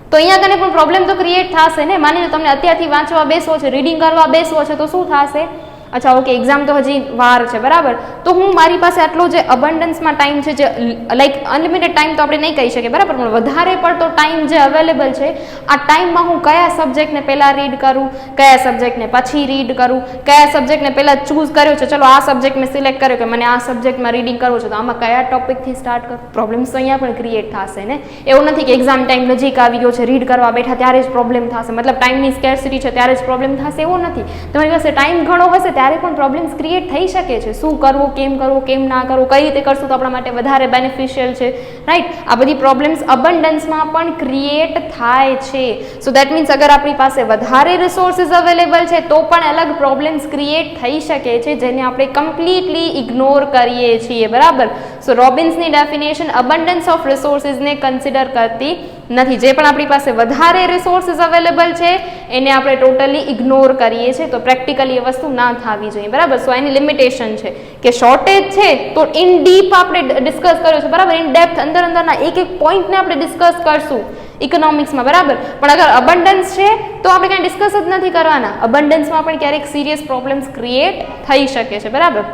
તો અહીંયા કને પણ પ્રોબ્લેમ તો ક્રિએટ થશે ને. માની લો તમને અત્યારથી વાંચવા બેસવો છે, રીડિંગ કરવા બેસવો છે, તો શું થશે? અચ્છા ઓકે, એક્ઝામ તો હજી વાર છે, બરાબર? તો હું મારી પાસે આટલો જે અબન્ડન્સમાં ટાઈમ છે, જે લાઈક અનલિમિટેડ ટાઈમ તો આપણે નહીં કહી શકીએ, બરાબર? પણ વધારે પડતો ટાઈમ જે અવેલેબલ છે, આ ટાઈમમાં હું કયા સબ્જેક્ટને પહેલાં રીડ કરું, કયા સબ્જેક્ટને પછી રીડ કરું, કયા સબ્જેક્ટને પહેલાં ચૂઝ કર્યો છે, ચલો આ સબ્જેક્ટ મેં સિલેક્ટ કર્યો કે મને આ સબ્જેક્ટમાં રીડિંગ કરવું છે, તો આમાં કયા ટોપિકથી સ્ટાર્ટ કરું? પ્રોબ્લેમ્સ તો અહીંયા પણ ક્રિએટ થશે ને. એવું નથી કે એક્ઝામ ટાઈમ નજીક આવી ગયો છે, રીડ કરવા બેઠા ત્યારે જ પ્રોબ્લેમ થશે, મતલબ ટાઈમની સ્કેર્સિટી છે ત્યારે જ પ્રોબ્લેમ થશે, એવું નથી. તમારી પાસે ટાઈમ ઘણો હશે ત્યારે પણ પ્રોબ્લેમ્સ ક્રિએટ થઈ શકે છે. શું કરવું, કેમ ના કરવું, કઈ રીતે કરશું તો આપણા માટે વધારે બેનિફિશિયલ છે, રાઈટ? આ બધી પ્રોબ્લેમ્સ અબન્ડન્સમાં પણ ક્રિએટ થાય છે. સો દેટ મીન્સ અગર આપણી પાસે વધારે રિસોર્સિસ અવેલેબલ છે તો પણ અલગ પ્રોબ્લેમ્સ ક્રિએટ થઈ શકે છે, જેને આપણે કમ્પ્લીટલી ઇગ્નોર કરીએ છીએ, બરાબર? સો રોબિન્સની ડેફિનેશન અબન્ડન્સ ઓફ રિસોર્સિસને કન્સિડર કરતી નથી. જે પણ આપણી પાસે વધારે રિસોર્સિસ અવેલેબલ છે એને આપણે ટોટલી ઇગ્નોર કરીએ છીએ, તો પ્રેક્ટિકલી એ વસ્તુ ના થવી જોઈએ, બરાબર? સો એની લિમિટેશન છે કે શોર્ટેજ છે તો ઇન ડીપ આપણે ડિસ્કસ કર્યો છે, બરાબર? ઇન ડેપ્થ અંદરના એક પોઈન્ટને આપણે ડિસ્કસ કરશું ઇકોનોમિક્સમાં, બરાબર? પણ અગર અબન્ડન્સ છે તો આપણે કાંઈ ડિસ્કસ જ નથી કરવાના. અબન્ડન્સમાં પણ ક્યારેક સિરિયસ પ્રોબ્લેમ્સ ક્રિએટ થઈ શકે છે, બરાબર?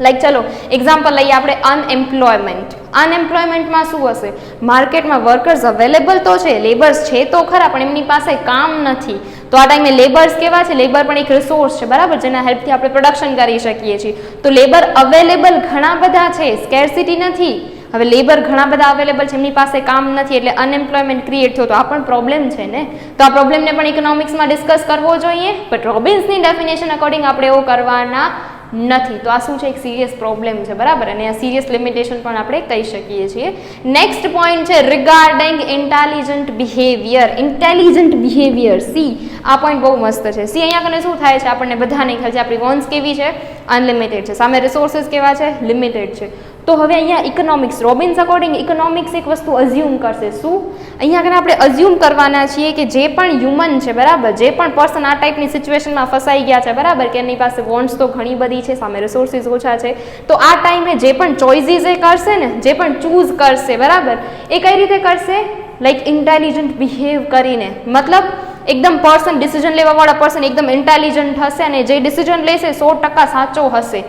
લાઈક ચલો એક્ઝામ્પલ લઈએ આપણે અનએમ્પ્લોયમેન્ટ. અનએમ્પ્લોયમેન્ટમાં શું હશે? માર્કેટમાં વર્કર્સ અવેલેબલ તો છે, લેબર્સ છે તો ખરા, પણ એમની પાસે કામ નથી. તો આ ટાઈમે લેબર્સ કેવા છે? લેબર પણ એક રિસોર્સ છે, બરાબર? જેના હેલ્પથી આપણે પ્રોડક્શન કરી શકીએ છીએ. તો લેબર અવેલેબલ ઘણા બધા છે, સ્કેર્સિટી નથી. હવે લેબર ઘણા બધા અવેલેબલ છે, એમની પાસે કામ નથી, એટલે અનએમ્પ્લોયમેન્ટ ક્રિએટ થયો, તો આ પણ પ્રોબ્લેમ છે ને. તો આ પ્રોબ્લેમને પણ ઇકોનોમિક્સમાં ડિસ્કસ કરવો જોઈએ, બટ રોબિન્સની ડેફિનેશન અકોર્ડિંગ આપણે એવું કરવાના નથી. તો આ શું છે? એક સિરિયસ પ્રોબ્લેમ છે, બરાબર? અને આ સિરિયસ લિમિટેશન પણ આપણે કહી શકીએ છીએ. નેક્સ્ટ પોઈન્ટ છે regarding intelligent behaviour. Intelligent behaviour, C આ પોઈન્ટ બહુ મસ્ત છે. સી અહીંયા કને શું થાય છે? આપણને બધાને ખ્યાલ છે આપણી વોન્ટ્સ કેવી છે? અનલિમિટેડ છે. સામે રિસોર્સિસ કેવા છે? લિમિટેડ છે. તો હવે અહીંયા ઇકોનોમિક્સ, રોબિન્સ અકોર્ડિંગ ઇકોનોમિક્સ એક વસ્તુ અઝ્યુમ કરશે. શું? અહીંયા આગળ આપણે અઝ્યુમ કરવાના છીએ કે જે પણ હ્યુમન છે, બરાબર, જે પણ પર્સન આ ટાઈપની સિચ્યુએશનમાં ફસાઈ ગયા છે, બરાબર, કે એની પાસે વોન્ટ્સ તો ઘણી બધી છે, સામે રિસોર્સિસ ઓછા છે, તો આ ટાઈમે જે પણ ચોઇસીસ એ કરશે ને, જે પણ ચૂઝ કરશે, બરાબર, એ કઈ રીતે કરશે? લાઈક ઇન્ટેલિજન્ટ બિહેવ કરીને. મતલબ એકદમ પર્સન, ડિસિઝન લેવાવાળા પર્સન એકદમ ઇન્ટેલિજન્ટ હશે અને જે ડિસિઝન લેશે 100% સાચો હશે,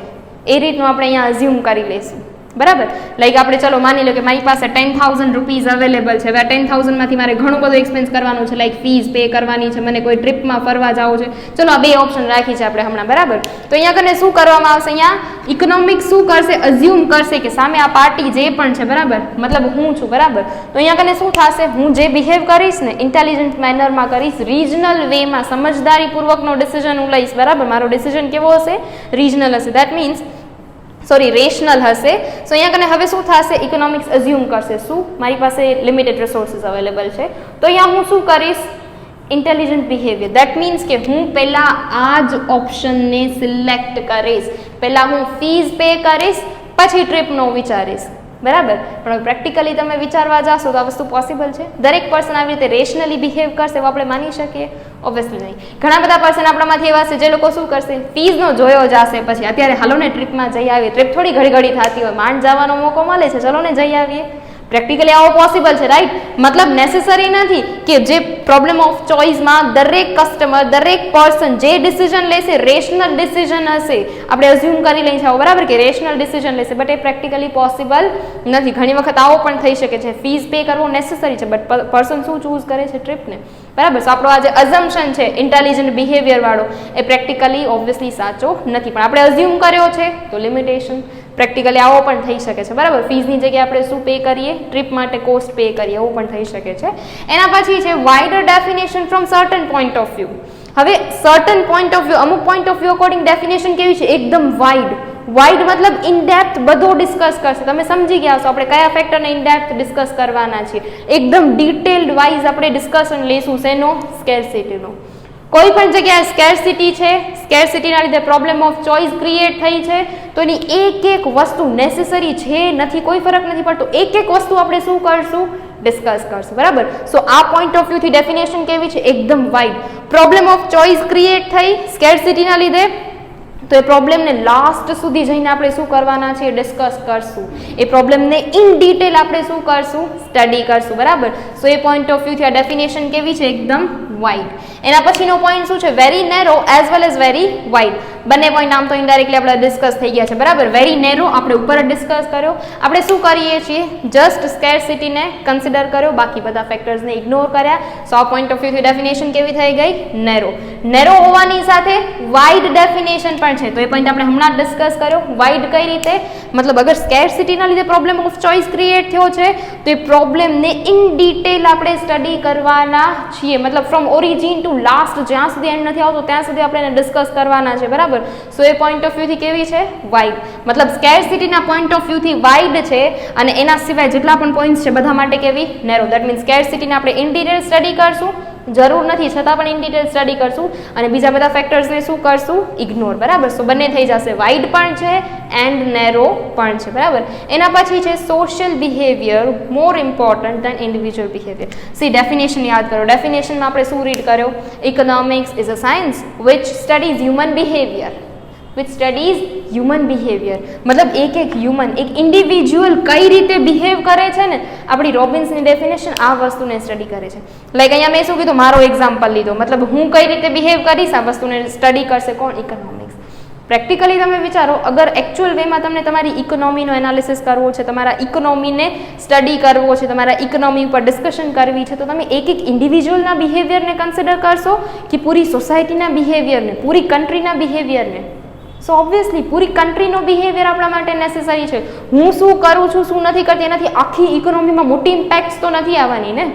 એ રીતનું આપણે અહીંયા અઝ્યુમ કરી લઈશું, બરાબર? લાઈક આપણે ચલો માની લો કે મારી પાસે 10,000 રૂપીઝ અવેલેબલ છે. હવે આ 10,000માંથી મારે ઘણું બધું એક્સપેન્સ કરવાનું છે, લાઈક ફીસ પે કરવાની છે, મને કોઈ ટ્રીપમાં ફરવા જવું છે. ચલો આ બે ઓપ્શન રાખી છે આપણે હમણાં, બરાબર? તો અહીંયા કને શું કરવામાં આવશે? અહીંયા ઇકોનોમિક્સ શું કરશે? અઝ્યુમ કરશે કે સામે આ પાર્ટી જે પણ છે, બરાબર, મતલબ હું છું, બરાબર, તો અહીંયા કને શું થશે? હું જે બિહેવ કરીશ ને ઇન્ટેલિજન્ટ મેનરમાં કરીશ, રિજનલ વેમાં, સમજદારીપૂર્વકનો ડિસિઝન હું લઈશ, બરાબર? મારો ડિસિઝન કેવો હશે? રિજનલ હશે. દેટ મીન્સ રેશનલ હશે. સો અહીંયા કને હવે શું થશે? ઇકોનોમિક્સ અઝ્યુમ કરશે શું? મારી પાસે લિમિટેડ રિસોર્સિસ અવેલેબલ છે, તો અહીંયા હું શું કરીશ? Intelligent behaviour. દેટ મીન્સ કે હું પહેલાં આ જ ઓપ્શનને સિલેક્ટ કરીશ, પહેલાં હું ફીસ પે કરીશ, પછી ટ્રીપનો વિચારીશ, બરાબર? પણ પ્રેક્ટિકલી તમે વિચારવા જાશો તો આ વસ્તુ પોસિબલ છે? દરેક પર્સન આવી રીતે રેશનલી બિહેવ કરશે એવું આપણે માની શકીએ? ઓબ્વિયસલી નહીં. ઘણા બધા પર્સન આપણામાંથી એવા છે જે લોકો શું કરશે? ફીઝનો જોયો જશે, પછી અત્યારે હાલો ને ટ્રીપમાં જઈ આવીએ. ટ્રીપ થોડી ઘડી થતી હોય, માંડ જવાનો મોકો મળે છે, ચલો ને જઈ આવીએ. પ્રેક્ટિકલી આવો પોસિબલ છે, રાઈટ? મતલબ નેસેસરી નથી કે જે પ્રોબ્લેમ ઓફ ચોઇસમાં દરેક કસ્ટમર, દરેક પર્સન જે ડિસિઝન લેશે રેશનલ ડિસિઝન હશે. આપણે અઝ્યુમ કરી લઈએ છીએ, બરાબર, કે રેશનલ ડિસિઝન લેશે, બટ એ પ્રેક્ટિકલી પોસિબલ નથી. ઘણી વખત આવો પણ થઈ શકે છે, ફીસ પે કરવો નેસેસરી છે, બટ પર્સન શું ચૂઝ કરે છે? ટ્રીપને, બરાબર? સો આપણો આ જે અઝમ્પશન છે ઇન્ટેલિજન્ટ બિહેવિયર વાળો, એ પ્રેક્ટિકલી ઓબ્વિયસલી સાચો નથી, પણ આપણે અઝ્યુમ કર્યો છે, તો લિમિટેશન. પ્રેક્ટિકલી આવો પણ થઈ શકે છે, બરાબર. ફીઝની જગ્યાએ આપણે શું પે કરીએ, ટ્રીપ માટે કોસ્ટ પે કરીએ, એવું પણ થઈ શકે છે. એના પછી છે wider definition from certain point of view. હવે સર્ટન પોઈન્ટ ઓફ વ્યૂ, અમુક point of view according definition કેવી છે, એકદમ વાઇડ. વાઇડ મતલબ ઇન ડેપ્થ બધું ડિસ્કસ કરશે. તમે સમજી ગયા છો આપણે કયા ફેક્ટરને ઇન ડેપ્થ ડિસ્કસ કરવાના છીએ. એકદમ ડિટેલ્ડ વાઇઝ આપણે ડિસ્કશન લઈશું. શેનો? સ્કેરસિટીનો. કોઈ પણ જગ્યાએ સ્કેરસિટી છે, સ્કેરસિટીના લીધે પ્રોબ્લેમ ઓફ ચોઇસ ક્રિએટ થઈ છે, તો એની એક એક વસ્તુ નેસેસરી છે નથી, કોઈ ફરક નથી પડતો. એક એક વસ્તુ આપણે શું કરશું? ડિસ્કસ કરશું, બરાબર. સો આ પોઈન્ટ ઓફ વ્યૂથી ડેફિનેશન કેવી છે? એકદમ wide. Problem of choice create થઈ સ્કેરસિટીના લીધે, તો એ પ્રોબ્લેમને લાસ્ટ સુધી જઈને આપણે શું કરવાના છે? ડિસ્કસ કરશું. એ પ્રોબ્લેમને ઇન ડિટેલ આપણે શું કરશું? સ્ટડી કરશું, બરાબર. સો એ પોઈન્ટ ઓફ વ્યૂથી આ ડેફિનેશન કેવી છે? એકદમ વાઇડ. એના પછીનો પોઈન્ટ શું છે? Very narrow as well as very wide. બંને પોઈન્ટ આમ તો ઇનડાયરેક્ટલી આપણે ડિસ્કસ થઈ ગયા છે, બરાબર. વેરી નેરો આપણે ઉપર જ ડિસ્કસ કર્યો. આપણે શું કરીએ છીએ? જસ્ટ સ્કેરસિટીને કન્સિડર કર્યો, બાકી બધા ફેક્ટર્સને ઇગ્નોર કર્યા. સો આ પોઈન્ટ ઓફ વ્યૂથી ડેફિનેશન કેવી થઈ ગઈ? નેરો. નેરો હોવાની સાથે વાઇડ ડેફિનેશન પણ છે, તો એ પોઈન્ટ આપણે હમણાં જ ડિસ્કસ કર્યો. વાઇડ કઈ રીતે? મતલબ અગર સ્કેરસિટીના લીધે પ્રોબ્લેમ ઓફ ચોઇસ ક્રિએટ થયો છે, તો એ પ્રોબ્લેમને ઇન ડિટેલ આપણે સ્ટડી કરવાના છીએ. મતલબ ફ્રોમ ઓરિજિન ટુ લાસ્ટ, જ્યાં સુધી એન્ડ નથી આવતો ત્યાં સુધી આપણે એને ડિસ્કસ કરવાના છે, બરાબર. સો એ પોઈન્ટ ઓફ વ્યૂથી કેવી છે? વાઇડ. મતલબ સ્કેરસિટીના પોઈન્ટ ઓફ વ્યૂથી વાઇડ છે, અને એના સિવાય જેટલા પણ પોઈન્ટ્સ છે બધા માટે કેવી? નેરો. દેટ મીન્સ સ્કેરસિટીને આપણે ઇન ડિટેલ સ્ટડી કરશું, જરૂર નથી છતાં પણ ઇન ડિટેલ સ્ટડી કરશું, અને બીજા બધા ફેક્ટર્સને શું કરશું? ઇગ્નોર, બરાબર. સો બંને થઈ જશે, વાઇડ પણ છે એન્ડ નેરો પણ છે, બરાબર. એના પછી છે સોશિયલ બિહેવિયર મોર ઇમ્પોર્ટન્ટ દેન ઇન્ડિવિજ્યુઅલ બિહેવિયર. સી ડેફિનેશન યાદ કરો. ડેફિનેશનમાં આપણે શું રીડ કર્યો? Economics is a science which studies human behaviour. Which studies human behaviour. મતલબ એક એક હ્યુમન, એક ઇન્ડિવિજ્યુઅલ કઈ રીતે બિહેવ કરે છે ને, આપણી રોબિન્સની ડેફિનેશન આ વસ્તુને સ્ટડી કરે છે. લાઈક અહીંયા મેં શું કીધું? મારો એક્ઝામ્પલ લીધો. મતલબ હું કઈ રીતે બિહેવ કરીશ આ વસ્તુને સ્ટડી કરશે કોણ? ઇકોનોમિક્સ. પ્રેક્ટિકલી તમે વિચારો, અગર એકચ્યુઅલ વેમાં તમને તમારી ઇકોનોમીનો એનાલિસિસ કરવો છે, તમારા ઇકોનોમીને સ્ટડી કરવો છે, તમારા ઇકોનોમી ઉપર ડિસ્કશન કરવી છે, તો તમે એક એક ઇન્ડિવિજ્યુઅલના બિહેવિયરને કન્સિડર કરશો કે પૂરી સોસાયટીના બિહેવિયરને, પૂરી કન્ટ્રીના બિહેવિયરને? સો ઓબ્વિયસલી પૂરી કન્ટ્રીનો બિહેવિયર આપણા માટે નેસેસરી છે. હું શું કરું છું, શું નથી કરતી, એનાથી આખી ઇકોનોમીમાં મોટી ઇમ્પેક્ટ્સ તો નથી આવવાની ને.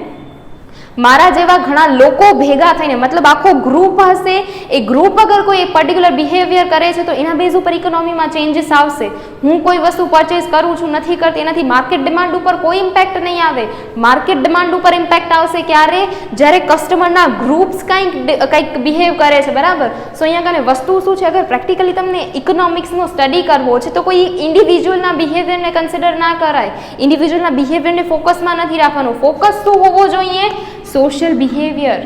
મારા જેવા ઘણા લોકો ભેગા થઈને, મતલબ આખો ગ્રુપ હશે, એ ગ્રુપ અગર કોઈ એક પર્ટિક્યુલર બિહેવિયર કરે છે તો એના બેઝ ઉપર ઇકોનોમીમાં ચેન્જીસ આવશે. હું કોઈ વસ્તુ પરચેસ કરું છું, નથી કરતી, એનાથી માર્કેટ ડિમાન્ડ ઉપર કોઈ ઇમ્પેક્ટ નહીં આવે. માર્કેટ ડિમાન્ડ ઉપર ઇમ્પેક્ટ આવશે ક્યારે? જ્યારે કસ્ટમરના ગ્રુપ્સ કંઈક બિહેવ કરે છે, બરાબર. સો અહીંયા કને વસ્તુ શું છે? અગર પ્રેક્ટિકલી તમને ઇકોનોમિક્સનો સ્ટડી કરવો છે તો કોઈ ઇન્ડિવિજ્યુઅલના બિહેવિયરને કન્સિડર ના કરાય. ઇન્ડિવિજ્યુઅલના બિહેવિયરને ફોકસમાં નથી રાખવાનું. ફોકસ શું હોવો જોઈએ? Social behaviour.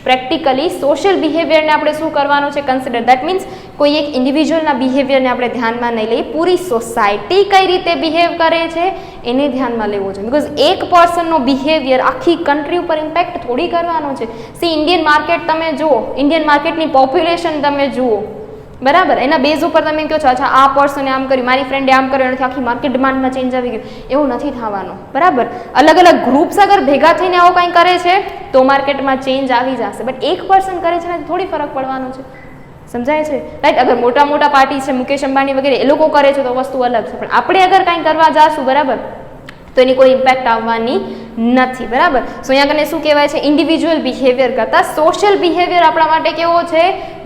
પ્રેક્ટિકલી સોશિયલ બિહેવિયરને આપણે શું કરવાનું છે? કન્સિડર. દેટ મીન્સ કોઈ એક ઇન્ડિવિજ્યુઅલના બિહેવિયરને આપણે ધ્યાનમાં નહીં લઈએ, પૂરી સોસાયટી કઈ રીતે બિહેવ કરે છે એને ધ્યાનમાં લેવો છે. બિકોઝ એક પર્સનનો બિહેવિયર આખી કન્ટ્રી ઉપર ઇમ્પેક્ટ થોડી કરવાનો છે. સી ઇન્ડિયન માર્કેટ તમે જુઓ, ઇન્ડિયન માર્કેટની પોપ્યુલેશન તમે જુઓ, બરાબર. એના બેઝ ઉપર તમે કહો છો અચ્છા આ પર્સને આમ કર્યું, મારી ફ્રેન્ડે આમ કર્યું, એનાથી આખી માર્કેટ ડિમાન્ડમાં ચેન્જ આવી ગયું, એવું નથી થવાનું, બરાબર. અલગ અલગ ગ્રુપ્સ અગર ભેગા થઈને આવું કંઈ કરે છે તો માર્કેટમાં ચેન્જ આવી જશે, બટ એક પર્સન કરે છે ને થોડી ફરક પડવાનો છે. સમજાય છે? રાઈટ. અગર મોટા મોટા પાર્ટી છે, મુકેશ અંબાણી વગેરે, એ લોકો કરે છે તો વસ્તુ અલગ છે, પણ આપણે અગર કંઈ કરવા જાશું, બરાબર, તો એની કોઈ ઇમ્પેક્ટ આવવાની નથી, બરાબર. સો અહીંયા કને શું કહેવાય છે? ઇન્ડિવિજ્યુઅલ બિહેવિયર કરતાં સોશિયલ બિહેવિયર આપણા માટે કેવો છે?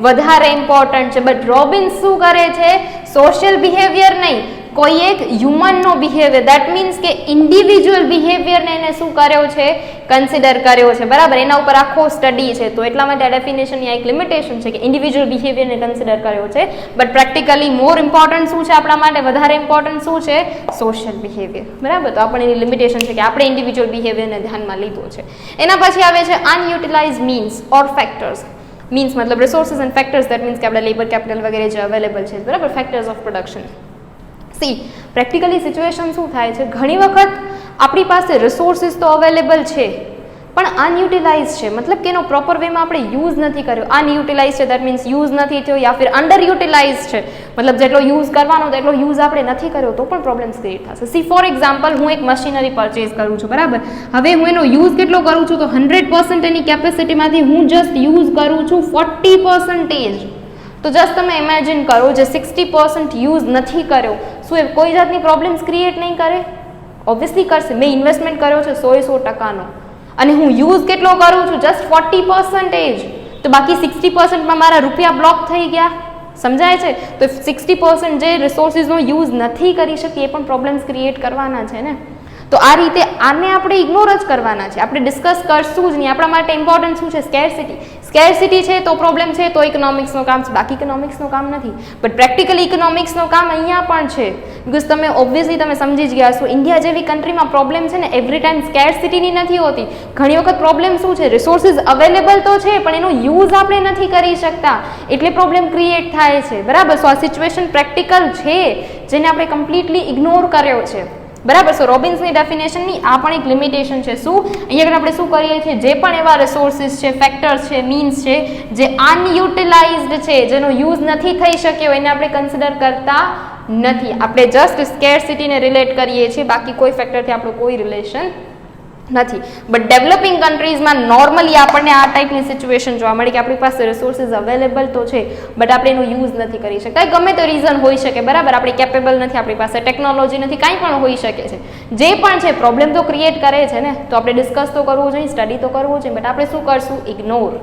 વધારે ઇમ્પોર્ટન્ટ છે. બટ રોબિન્સ શું કરે છે? સોશિયલ બિહેવિયર નહીં, કોઈ એક હ્યુમનનો બિહેવિયર, દેટ મીન્સ કે ઇન્ડિવિજ્યુઅલ બિહેવિયરને એને શું કર્યો છે? કન્સિડર કર્યો છે, બરાબર. એના ઉપર આખો સ્ટડી છે, તો એટલા માટે આ ડેફિનેશનની એક લિમિટેશન છે કે ઇન્ડિવિજ્યુઅલ બિહેવિયરને કન્સિડર કર્યો છે. બટ પ્રેક્ટિકલી મોર ઇમ્પોર્ટન્ટ શું છે આપણા માટે? વધારે ઇમ્પોર્ટન્ટ શું છે? સોશિયલ બિહેવિયર, બરાબર. તો આપણે એની લિમિટેશન છે કે આપણે ઇન્ડિવિજ્યુઅલ બિહેવિયરને ધ્યાનમાં લીધો છે. એના પછી આવે છે અનયુટિલાઇઝ મીન્સ ઓર ફેક્ટર્સ. મીન્સ મતલબ resources and factors, that means કે આપણે લેબર કેપિટલ વગેરે જે અવેલેબલ છે, બરાબર. Factors of production. C practically situation શું થાય છે? ઘણી વખત આપણી પાસે રિસોર્સિસ તો અવેલેબલ છે પણ અનયુટિલાઇઝ છે, મતલબ કે એનો પ્રોપર વેમાં આપણે યુઝ નથી કર્યો. અનયુટિલાઇઝ છે, દેટ મીન્સ યુઝ નથી થયો, યા ફિર અંડર યુટિલાઇઝ છે, મતલબ જેટલો યુઝ કરવાનો એટલો યુઝ આપણે નથી કર્યો, તો પણ પ્રોબ્લેમ્સ ક્રિએટ થશે. સી ફોર એક્ઝામ્પલ, હું એક મશીનરી પરચેઝ કરું છું, બરાબર. હવે હું એનો યુઝ કેટલો કરું છું? તો 100% એની કેપેસિટીમાંથી હું જસ્ટ યુઝ કરું છું 40%. તો જસ્ટ તમે ઇમેજિન કરો જે 60% યુઝ નથી કર્યો, શું એ કોઈ જાતની પ્રોબ્લેમ્સ ક્રિએટ નહીં કરે? ઓબ્વિયસલી કરશે. મેં ઇન્વેસ્ટમેન્ટ કર્યો છે 100% અને હું યુઝ કેટલો કરું છું? જસ્ટ 40%. તો બાકી 60%માં મારા રૂપિયા બ્લોક થઈ ગયા. સમજાય છે? તો 60% જે રિસોર્સિસનો યુઝ નથી કરી શકી એ પણ પ્રોબ્લેમ્સ ક્રિએટ કરવાના છે ને. તો આ રીતે આને આપણે ઇગ્નોર જ કરવાના છે, આપણે ડિસ્કસ કરશું જ નહીં. આપણા માટે ઇમ્પોર્ટન્ટ શું છે? સ્કેરસિટી. સ્કેરસિટી છે તો પ્રોબ્લેમ છે, તો ઇકોનોમિક્સનું કામ છે, બાકી ઇકોનોમિક્સનું કામ નથી. બટ પ્રેક્ટિકલી ઇકોનોમિક્સનું કામ અહીંયા પણ છે. બિકોઝ તમે ઓબ્વિયસલી તમે સમજી જ ગયા છો, ઇન્ડિયા જેવી કન્ટ્રીમાં પ્રોબ્લેમ છે ને એવરી ટાઈમ સ્કેરસિટીની નથી હોતી. ઘણી વખત પ્રોબ્લેમ શું છે? રિસોર્સિસ અવેલેબલ તો છે પણ એનો યુઝ આપણે નથી કરી શકતા, એટલે પ્રોબ્લેમ ક્રિએટ થાય છે. બરાબર. સો આ સિચ્યુએશન પ્રેક્ટિકલ છે જેને આપણે કમ્પ્લીટલી ઇગ્નોર કર્યો છે. બરાબર. સો રોબિન્સની ડેફિનેશનની આ પણ એક લિમિટેશન છે. શું? અહીંયા આપણે શું કરીએ છીએ? જે પણ એવા રિસોર્સિસ છે, ફેક્ટર્સ છે, મીન્સ છે જે અનયુટિલાઇઝડ છે, જેનો યુઝ નથી થઈ શક્યો, એને આપણે કન્સિડર કરતા નથી. આપણે જસ્ટ સ્કેરસિટીને રિલેટ કરીએ છીએ, બાકી કોઈ ફેક્ટરથી આપણું કોઈ રિલેશન નથી. બટ ડેવલપિંગ કન્ટ્રીઝમાં નોર્મલી આપણને આ ટાઈપની સિચ્યુએશન જોવા મળે કે આપણી પાસે રિસોર્સિસ અવેલેબલ તો છે બટ આપણે એનો યુઝ નથી કરી શકતા. ગમે તે રીઝન હોઈ શકે. બરાબર. આપણે કેપેબલ નથી, આપણી પાસે ટેકનોલોજી નથી, કાંઈ પણ હોઈ શકે છે. જે પણ છે પ્રોબ્લેમ તો ક્રિએટ કરે છે ને, તો આપણે ડિસ્કસ તો કરવું જોઈએ, સ્ટડી તો કરવું જોઈએ, બટ આપણે શું કરશું? ઇગ્નોર.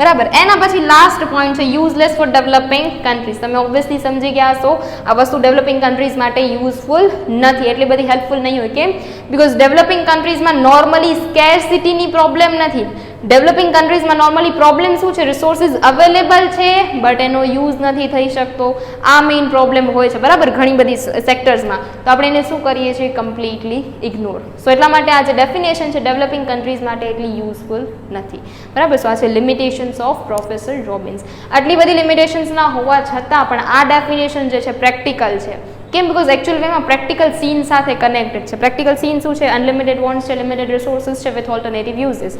બરાબર. એના પછી લાસ્ટ પોઈન્ટ છે યુઝલેસ ફોર ડેવલપિંગ કન્ટ્રીઝ. તમે ઓબ્વિયસલી સમજી ગયા છો આ વસ્તુ ડેવલપિંગ કન્ટ્રીઝ માટે યુઝફુલ નથી, એટલી બધી હેલ્પફુલ નહીં હોય. કેમ? બિકોઝ ડેવલપિંગ કન્ટ્રીઝમાં નોર્મલી સ્કેરસિટીની પ્રોબ્લેમ નથી. ડેવલપિંગ કન્ટ્રીઝમાં નોર્મલી પ્રોબ્લેમ શું છે? રિસોર્સિસ અવેલેબલ છે બટ એનો યુઝ નથી થઈ શકતો. આ મેઇન પ્રોબ્લેમ હોય છે. બરાબર. ઘણી બધી સેક્ટર્સમાં. તો આપણે એને શું કરીએ છીએ? Completely ignore. સો એટલા માટે આ જે ડેફિનેશન છે ડેવલપિંગ કન્ટ્રીઝ માટે એટલી યુઝફુલ નથી. બરાબર. સો આ છે લિમિટેશન્સ ઓફ પ્રોફેસર રોબિન્સ. આટલી બધી લિમિટેશન્સ ના હોવા છતાં પણ આ ડેફિનેશન જે છે પ્રેક્ટિકલ છે. કેમ? બિકોઝ એકચ્યુઅલી એમાં પ્રેક્ટિકલ સીન સાથે કનેક્ટેડ છે. પ્રેક્ટિકલ સીન શું છે? અનલિમિટેડ વોન્ટ્સ છે, લિમિટેડ રિસોર્સિસ છે વિથ ઓલ્ટરનેટિવ યુઝિસ.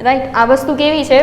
રાઈટ. આ વસ્તુ કેવી છે?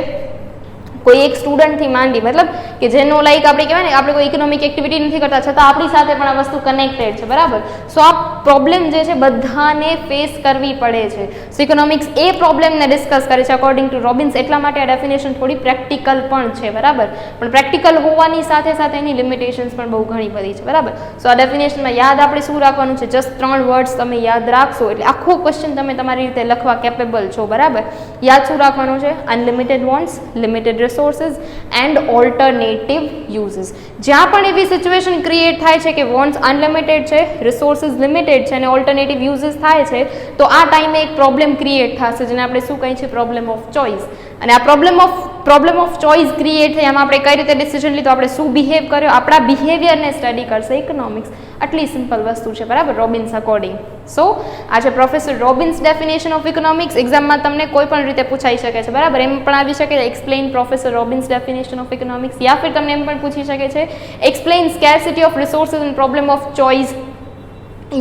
કોઈ એક સ્ટુડન્ટથી માંડી, મતલબ કે જેનો લાઈક આપણે કહેવાય ને આપણે કોઈ ઇકોનોમિક એક્ટિવિટી નથી કરતા છતાં આપણી સાથે પણ આ વસ્તુ કનેક્ટેડ છે. બરાબર. સો આ પ્રોબ્લેમ જે છે બધાને ફેસ કરવી પડે છે. સો ઇકોનોમિક્સ એ પ્રોબ્લેમને ડિસ્કસ કરે છે અકોર્ડિંગ ટુ રોબિન્સ. એટલા માટે આ ડેફિનેશન થોડી પ્રેક્ટિકલ પણ છે. બરાબર. પણ પ્રેક્ટિકલ હોવાની સાથે સાથે એની લિમિટેશન્સ પણ બહુ ઘણી બધી છે. બરાબર. સો આ ડેફિનેશનમાં યાદ આપણે શું રાખવાનું છે? જસ્ટ 3 વર્ડ્સ તમે યાદ રાખશો એટલે આખો ક્વેશ્ચન તમે તમારી રીતે લખવા કેપેબલ છો. બરાબર. યાદ શું રાખવાનું છે? Unlimited wants, limited resources and alternative uses. જ્યાં પણ એવી સિચ્યુએશન ક્રિએટ થાય છે કે વોન્ટ્સ અનલિમિટેડ છે, રિસોર્સિસ લિમિટેડ છે અને ઓલ્ટરનેટિવ યુઝિસ થાય છે, તો આ ટાઈમે એક પ્રોબ્લેમ ક્રિએટ થશે જેને આપણે શું કહીએ છીએ? Problem of choice. અને આ પ્રોબ્લેમ ઓફ ચોઇસ ક્રિએટ થાય એમાં આપણે કઈ રીતે ડિસિઝન લીધું, આપણે શું બિહેવ કર્યો, આપણા બિહેવિયરને સ્ટડી કરશે ઇકોનોમિક્સ. આટલી સિમ્પલ વસ્તુ છે. બરાબર. Robbins according. સો આ છે professor Robbins definition of economics. એક્ઝામમાં તમને કોઈ પણ રીતે પૂછાઈ શકે છે. બરાબર. એમ પણ આવી શકે છે explain professor Robbins definition of economics, યા ફિર તમને એમ પણ પૂછી શકે છે explain scarcity of resources and problem of choice,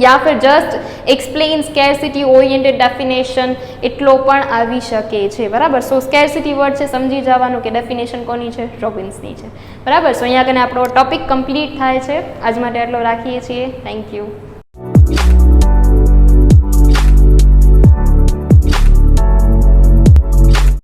યા ફિર just explain scarcity oriented definition. એટલો પણ આવી શકે છે. બરાબર. સો સ્કેરસિટી વર્ડ છે સમજી જવાનું કે ડેફિનેશન કોની છે? રોબિન્સની છે. બરાબર. સો અહીંયા કને આપણો ટોપિક કમ્પ્લીટ થાય છે. આજ માટે આટલો રાખીએ છીએ. Thank you.